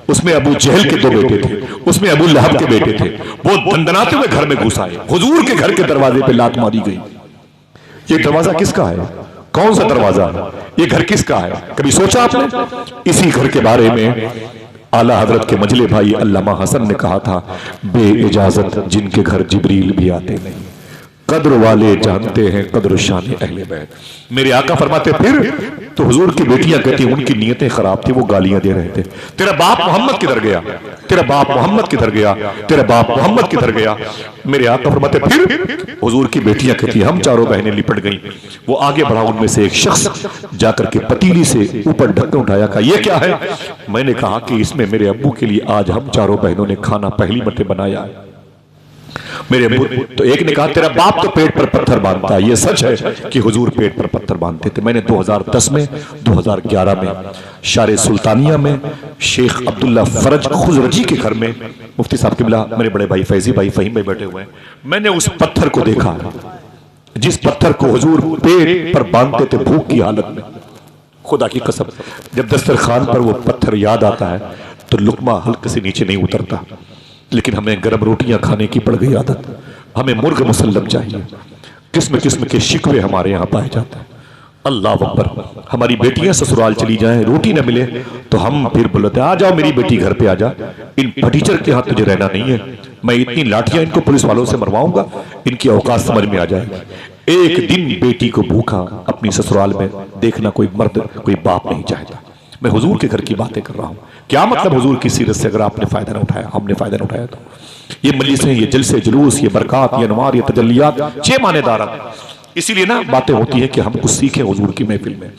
उसमें अबू जहल के 2 बेटे थे, उसमें अबू लहब के बेटे थे। वो दंदनाते हुए घर में घुस आए, हुजूर के घर के दरवाजे पे लात मारी गई। ये दरवाजा किसका है? कौन सा दरवाजा है? ये घर किसका है? कभी सोचा आपने? इसी घर के बारे में आला हजरत के मजले भाई अल्लामा हसन ने कहा था, बे इजाजत जिनके घर जिब्रील भी आते नहीं, कद्र वाले जानते हैं कद्र शान अहले बैत। मेरे आका फरमाते फिर तो हुजूर की बेटियां कहती उनकी नीयतें खराब थी, वो गालियां दे रहे थे, तेरा बाप मोहम्मद किधर गया, तेरा बाप मोहम्मद किधर गया, तेरा बाप मोहम्मद किधर गया। मेरे आका फरमाते फिर हुजूर की बेटियां कहती हम चारों बहनें लिपट गई। वो आगे बढ़ा, उनमें से एक शख्स जाकर के पतीली से ऊपर ढक्कन उठाया, कहा ये क्या है? मैंने कहा कि इसमें मेरे अब्बू के लिए आज हम चारों बहनों ने खाना पहली मर्तबा बनाया है। मेरे तो एक ने कहा तेरा बाप तो पेट पर पत्थर बांधता है। ये सच है कि हुजूर पेट पर पत्थर बांधते थे। मैंने 2010 में 2011 में शारे सुल्तानिया में शेख अब्दुल्ला फरज खुजरजी के घर में मुफ्ती साहब किबला मेरे बड़े भाई फैजी भाई फहीम भाई बैठे हुए हैं, मैंने उस पत्थर को देखा, जिस पत्थर को हुजूर पेट पर बांधते थे भूख की हालत में। खुदा की कसम, जब दस्तरखान पर वो पत्थर याद आता है तो लुकमा हल्के से नीचे नहीं उतरता। लेकिन हमें गर्म रोटियां खाने की पड़ गई आदत, हमें मुर्ग मुसल्लम चाहिए, किस्म किस्म के शिकवे हमारे यहाँ पाए जाते हैं। अल्लाह अकबर। हमारी बेटियां ससुराल चली जाएं, रोटी न मिले तो हम फिर बोलते आ जाओ मेरी बेटी घर पे आ जा, इन फटीचर के हाथ तुझे रहना नहीं है, मैं इतनी लाठियां इनको पुलिस वालों से मरवाऊंगा, इनकी औकात समझ में आ जाएगी। एक दिन बेटी को भूखा अपनी ससुराल में देखना कोई मर्द कोई बाप नहीं चाहता। मैं हुजूर के घर की बातें कर रहा हूं। क्या मतलब हुजूर की सीरत से अगर आपने फायदा न उठाया, हमने फायदा न उठाया तो ये मजलिसें, ये जलसे जुलूस, ये बरक़ात, ये अनवार, ये तजल्लियात 6 मानेदार। इसीलिए ना बातें होती है कि हम कुछ सीखें हुजूर की महफिल में।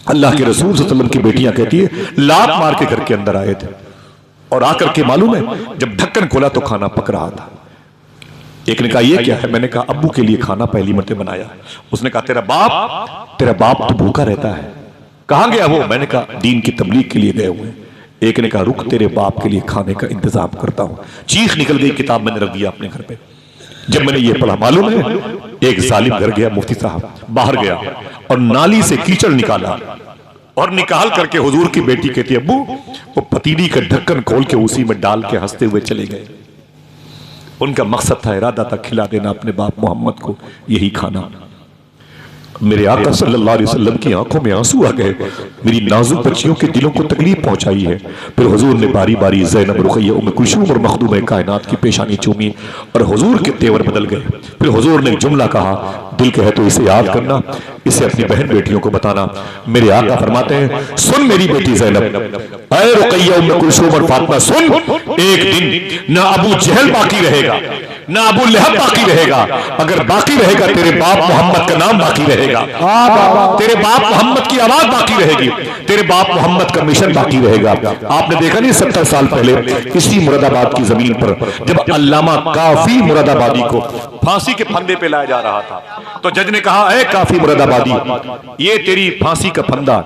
अल्लाह के रसूल सल्लल्लाहु अलैहि वसल्लम की बेटियां कहती है लात मार के घर के अंदर आए थे और आकर के मालूम है जब ढक्कन खोला तो खाना पक रहा था। एक ने कहा ये क्या है? मैंने कहा अब्बू के लिए खाना पहली मर्तबा बनाया। उसने कहा तेरा बाप तो भूखा रहता है। कहां गया वो? मैंने कहा दीन की तबलीग के लिए गए हुए। एक ने कहा रुक तेरे बाप के लिए खाने का इंतजाम करता हूं। चीख निकल गई, किताब मैंने रख दिया अपने घर पे। जब मैंने ये पढ़ा मालूम है एक जालिम घर गया, मुफ्ती साहब बाहर गया और नाली से कीचड़ निकाला और निकाल करके हुजूर की बेटी कहती अब्बू, वो पतीली का ढक्कन खोल के उसी में डाल के हंसते हुए चले गए। उनका मकसद था, इरादा था खिला देना अपने बाप मोहम्मद को यही खाना। मेरे आका सल्लल्लाहु अलैहि वसल्लम की आंखों में आंसू आ गए, मेरी नाजुक बच्चियों के दिलों को तकलीफ पहुंचाई है। फिर हुजूर ने बारी बारी ज़ैनब, रुक़ैया, उम्मे कुलसूम और मखदूम कायनात की पेशानी चूमी और हुजूर के तेवर बदल गए। फिर हुजूर ने एक जुमला कहा, दिल कहे तो इसे याद करना, इसे अपनी बहन बेटियों को बताना। मेरे आका फरमाते हैं, सुन मेरी बेटी ज़ैनब, ऐ रुक़ैया, उम्मे कुलसूम और फातिमा, सुन, एक दिन ना अबू जहल बाकी रहेगा, ना अबू लहब बाकी रहेगा। अगर बाकी रहेगा तेरे बाप मोहम्मद का नाम बाकी रहेगा, तेरे बाप मोहम्मद की आवाज बाकी रहेगी, तेरे बाप मोहम्मद का मिशन बाकी रहेगा। आपने देखा नहीं 70 साल पहले इसी मुरादाबाद की जमीन पर जब अल्लामा काफी मुरादाबादी को फांसी के फंदे पे लाया जा रहा था, तो जज ने कहा, ऐ काफी मुरादाबादी, ये तेरी फांसी का फंदा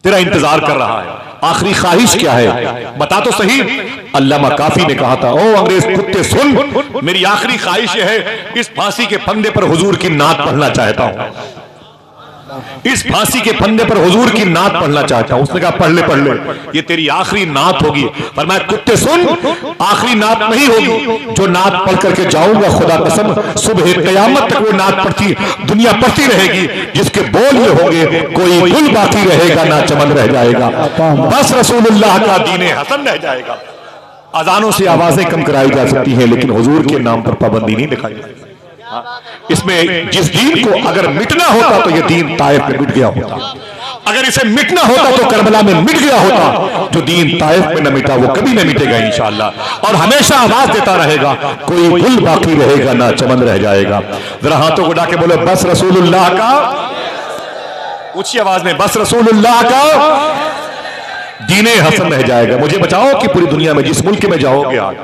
तेरा इंतजार कर रहा है, आखिरी ख्वाहिश क्या है, बता तो सही। अल्लामा काफी ने कहा था, ओ अंग्रेज कुत्ते सुन, मेरी आखिरी ख्वाहिश है, इस फांसी के फंदे पर हुजूर की नात पढ़ना चाहता हूं, इस फांसी के फंदे पर हुजूर की नात पढ़ना चाहता हूं। उसने कहा, पढ़ ले पढ़ ले, ये तेरी आखिरी नात होगी। पर मैं कुत्ते सुन, आखिरी नात नहीं होगी, जो नात पढ़ करके जाऊंगा खुदा कसम सुबह कयामत तक वो नात पढ़ती दुनिया पढ़ती रहेगी, जिसके बोल ये होंगे, कोई गुल बाकी रहेगा ना चमन रह जाएगा, बस रसूलुल्लाह का दीने हसन रह जाएगा। अजानों से आवाजें कम कराई जा सकती हैं, लेकिन हुजूर के नाम पर पाबंदी नहीं दिखाई जाती। इसमें जिस दीन को अगर मिटना होता तो ये दीन ताइफ में मिट गया होता, अगर इसे मिटना होता तो करबला में मिट गया होता। जो दीन ताइफ में न मिटा वो कभी न मिटेगा इंशाअल्लाह, और हमेशा आवाज देता रहेगा, कोई गुल बाकी रहेगा ना चमन रह जाएगा। जरा हाथों को उठा के बोलो, बस रसूलुल्लाह का, ऊंची आवाज में, बस रसूलुल्लाह का दीने हसन रह जाएगा। मुझे बचाओ कि पूरी दुनिया में जिस मुल्क में जाओगे, आज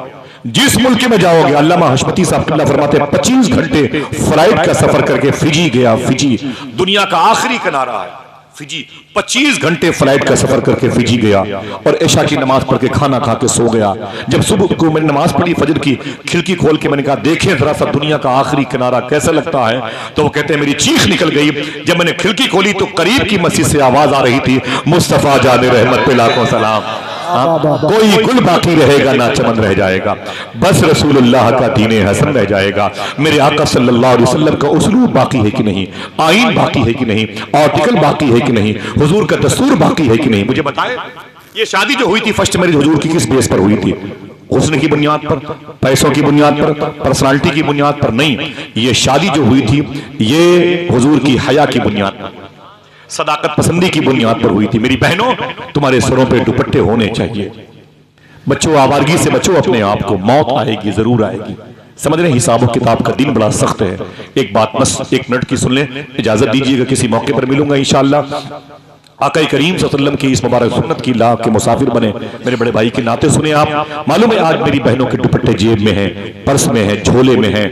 जिस मुल्क में जाओगे, अल्लामा हशमती साहब फरमाते हैं 25 घंटे फ्लाइट का सफर करके फिजी गया। फिजी दुनिया का आखिरी किनारा है, फिजी 25 घंटे फ्लाइट का सफर करके फिजी गया और ऐशा की नमाज पढ़ के खाना खा के सो गया। जब सुबह को मैंने नमाज पढ़ी फजर की, खिड़की खोल के मैंने कहा, देखें जरा सा दुनिया का आखिरी किनारा कैसा लगता है। तो वो कहते हैं, मेरी चीख निकल गई। जब मैंने खिड़की खोली तो करीब की मस्जिद से आवाज आ रही थी, मुस्तफा जाने रहमत पे लाखों सलाम, कोई गुल बाकी रहेगा ना चमन रह जाएगा, बस रसूलुल्लाह का दीने हसन रह जाएगा। मेरे आका सल्लल्लाहु अलैहि वसल्लम का उस्लूब बाकी है कि नहीं, आईन बाकी है कि नहीं, आर्टिकल बाकी है कि नहीं, हुजूर का दस्तूर बाकी है कि नहीं। मुझे बताएं, ये शादी जो हुई थी फर्स्ट मैरिज हुजूर की किस बेस पर हुई थी? हुस्न की बुनियाद पर, पैसों की बुनियाद पर, पर्सनालिटी की बुनियाद पर नहीं। ये शादी जो हुई थी ये हुजूर की हया की बुनियाद पर, सदाकत पसंदी की बुनियाद पर हुई थी। मेरी बहनों, तुम्हारे सरों पे दुपट्टे होने चाहिए। बच्चों, आवारगी से बचो अपने आप को, मौत आएगी, जरूर आएगी। समझ रहे, हिसाब किताब का दिन बड़ा सख्त है। एक बात बस 1 मिनट की सुन लें, इजाजत दीजिएगा, किसी मौके पर मिलूंगा इंशाअल्लाह। आका करीम सल्लल्लाहु अलैहि वसल्लम की इस मुबारक सुन्नत की लाभ के मुसाफिर बने, मेरे बड़े भाई के नाते सुने आप। मालूम है आज मेरी बहनों के दुपट्टे जेब में हैं, पर्स में हैं, झोले में हैं,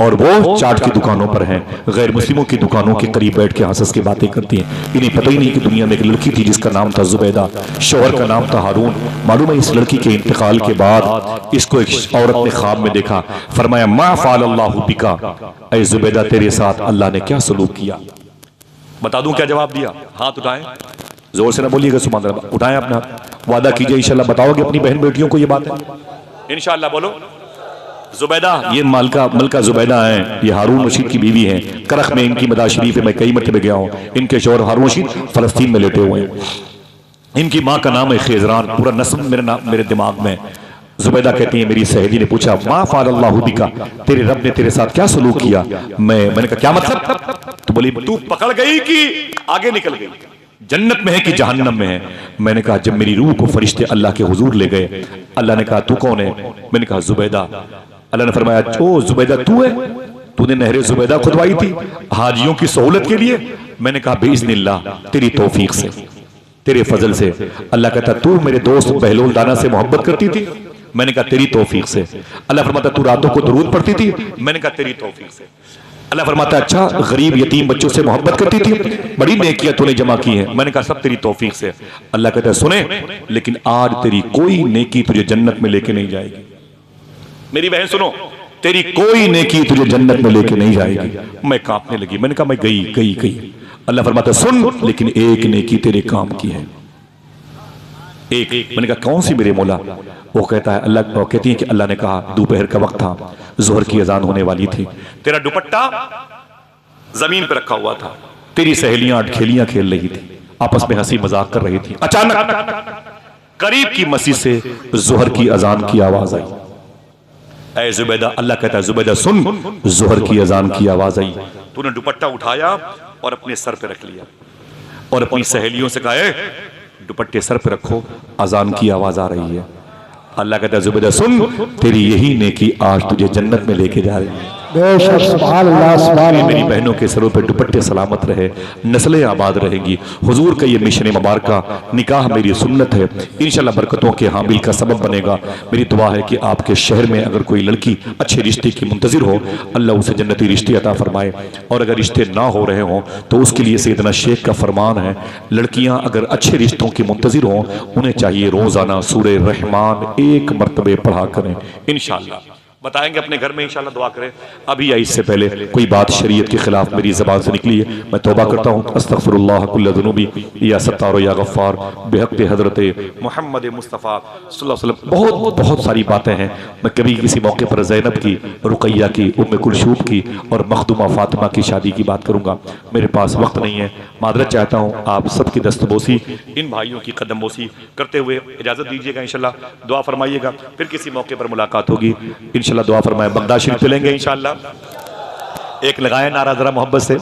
और वो चाट की दुकानों पर हैं, गैर मुस्लिमों की दुकानों के करीब बैठ के हंस की बातें करती हैं। इन्हें पता ही नहीं कि दुनिया में एक लड़की थी जिसका नाम था जुबैदा, शौहर का नाम था हारून। मालूम है इस लड़की के इंतकाल के बाद इसको एक औरत ने ख्वाब में देखा, फरमाया, मा फ़अलल्लाहु बिका, ऐ जुबैदा तेरे साथ अल्लाह ने क्या सलूक किया। बता दूं क्या जवाब दिया? हाथ उठाएं, जोर से ना बोलिएगा, सुभान अल्लाह, उठाएं अपना, वादा कीजिए इंशाल्लाह बताओगे अपनी बहन बेटियों को ये बात है इंशाल्लाह। बोलो, जुबैदा, ये मलका जुबैदा हैं, ये हारून रशीद की बीवी हैं। करख में इनकी मदार शरीफ है, मैं कई मरतबे गया हूँ। इनके शौहर हारून रशीद फलस्तीन में लेटे हुए हैं। इनकी माँ का नाम है खेजरान, पूरा नस्ब मेरे दिमाग में। जुबैदा कहती है, मेरी सहेली ने पूछा, मा फ़अलल्लाहु बिका, तेरे रब ने तेरे साथ क्या सलूक किया। मैंने कहा क्या मतलब? तो बोली, तू पकड़ गई कि आगे निकल गई, जन्नत में है कि जहन्नम में है। मैंने कहा, जब मेरी रूह को फरिश्ते अल्लाह के हुजूर ले गए, अल्लाह ने कहा, तू कौन है? मैंने कहा, जुबैदा। अल्लाह ने फरमाया, ओ जुबैदा तू है, तूने नहरे जुबैदा खुदवाई थी हाजियों की सहूलत के लिए। मैंने कहा, बिइज़्निल्लाह, तेरी तौफीक से, तेरे फजल से। अल्लाह कहता, तू मेरे दोस्त बहलोल दाना से मोहब्बत करती थी। मैंने कहा, तेरी तौफीक से। अल्लाह फरमाता, तू रातों को दुरूद पढ़ती थी। मैंने कहा, तेरी तौफीक से। अल्लाह फरमाता, अच्छा गरीब यतीम बच्चों से मोहब्बत करती थी, बड़ी नेकियां तूने जमा की हैं। मैंने कहा, सब तेरी तौफीक से। अल्लाह कहता है, सुने, लेकिन आज तेरी कोई नेकी तुझे जन्नत में लेके नहीं जाएगी। मेरी बहन सुनो, तेरी कोई नेकी तुझे जन्नत में लेके नहीं जाएगी। मैं कांपने लगी, मैंने कहा, मैं गई। अल्लाह फरमाता, सुन, लेकिन एक नेकी तेरे काम की है, एक। मैंने कहा, कौन सी मेरे मौला? वो कहता है, अल्लाह कहती है कि अल्लाह ने कहा, दोपहर का वक्त था, जोहर की अजान होने वाली थी, तेरा दुपट्टा जमीन पे रखा हुआ था। तेरी सहेलियां अटखेलियां खेल रही थी, आपस में हंसी मजाक कर रही थी। अचानक करीब की मस्जिद से जोहर की अजान की आवाज आई। ऐ जुबैदा, अल्लाह कहता है जुबैदा सुन, जोहर की अजान की आवाज आई। तूने दुपट्टा उठाया और अपने सर पे रख लिया और अपनी सहेलियों से कहा, दुपट्टे सर पे रखो, अजान की आवाज आ रही है। अल्लाह कहता है जुबैदा सुन, तेरी यही नेकी आज तुझे जन्नत में लेके जा रही है। बेशक सुभान अल्लाह, सुभान मेरी अल्लाह। बहनों के सरों पे दुपट्टे सलामत रहे, नस्लें आबाद रहेंगी। हुजूर का ये मिशन मुबारक निकाह मेरी सुन्नत है, इंशाल्लाह बरकतों के हामिल का सबब बनेगा। मेरी दुआ है कि आपके शहर में अगर कोई लड़की अच्छे रिश्ते की मुंतजिर हो, अल्लाह उसे जन्नती रिश्ते अता फरमाए, और अगर रिश्ते ना हो रहे हों तो उसके लिए सैयदना शेख का फरमान है, लड़कियां अगर अच्छे रिश्तों की मुंतजिर हों उन्हें चाहिए रोजाना सूरे रहमान एक मरतबे पढ़ा करें। इंशाल्लाह बताएंगे अपने घर में, इंशाल्लाह दुआ करें। अभी या इससे पहले कोई बात शरीयत के खिलाफ मेरी जबान से निकली है, मैं तौबा करता हूँ। अस्तगफिरुल्लाह कुल्ल ज़ुनूबी या सत्तार या गफ्फार बिहक़्क़ि हज़रत मोहम्मद मुस्तफ़ा सल्लल्लाहु अलैहि वसल्लम। बहुत बहुत सारी बातें हैं। मैं कभी किसी मौके पर ज़ैनब की, रुक़ैया की, उम्मे कुलसूम की और मखदूमा फ़ातिमा की शादी की बात करूँगा। मेरे पास वक्त नहीं है, मादरत चाहता हूँ। आप सबकी दस्तबोसी, इन भाइयों की कदमबोसी करते हुए इजाज़त दीजिएगा। इंशाल्लाह दुआ फरमाइएगा, फिर किसी मौके पर मुलाकात होगी। इंशाल्लाह दुआ फरमाए। बगदाद शरीफ चलेंगे इंशाल्लाह। एक लगाए नारा जरा मोहब्बत से,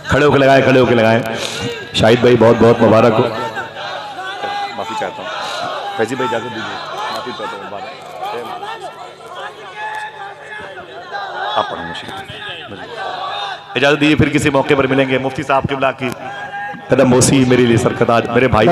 खड़े होकर लगाए, खड़े होकर लगाए। शाहिद भाई बहुत बहुत मुबारक हो। माफी चाहता हूँ, फैजी भाई इजाजत दीजिए, माफी चाहता हूँ। मुबारक आप इजाजत दीजिए, फिर किसी मौके पर मिलेंगे। मुफ्ती साहब किबला की कदम बोसी मेरे लिए सरकताज, मेरे भाई।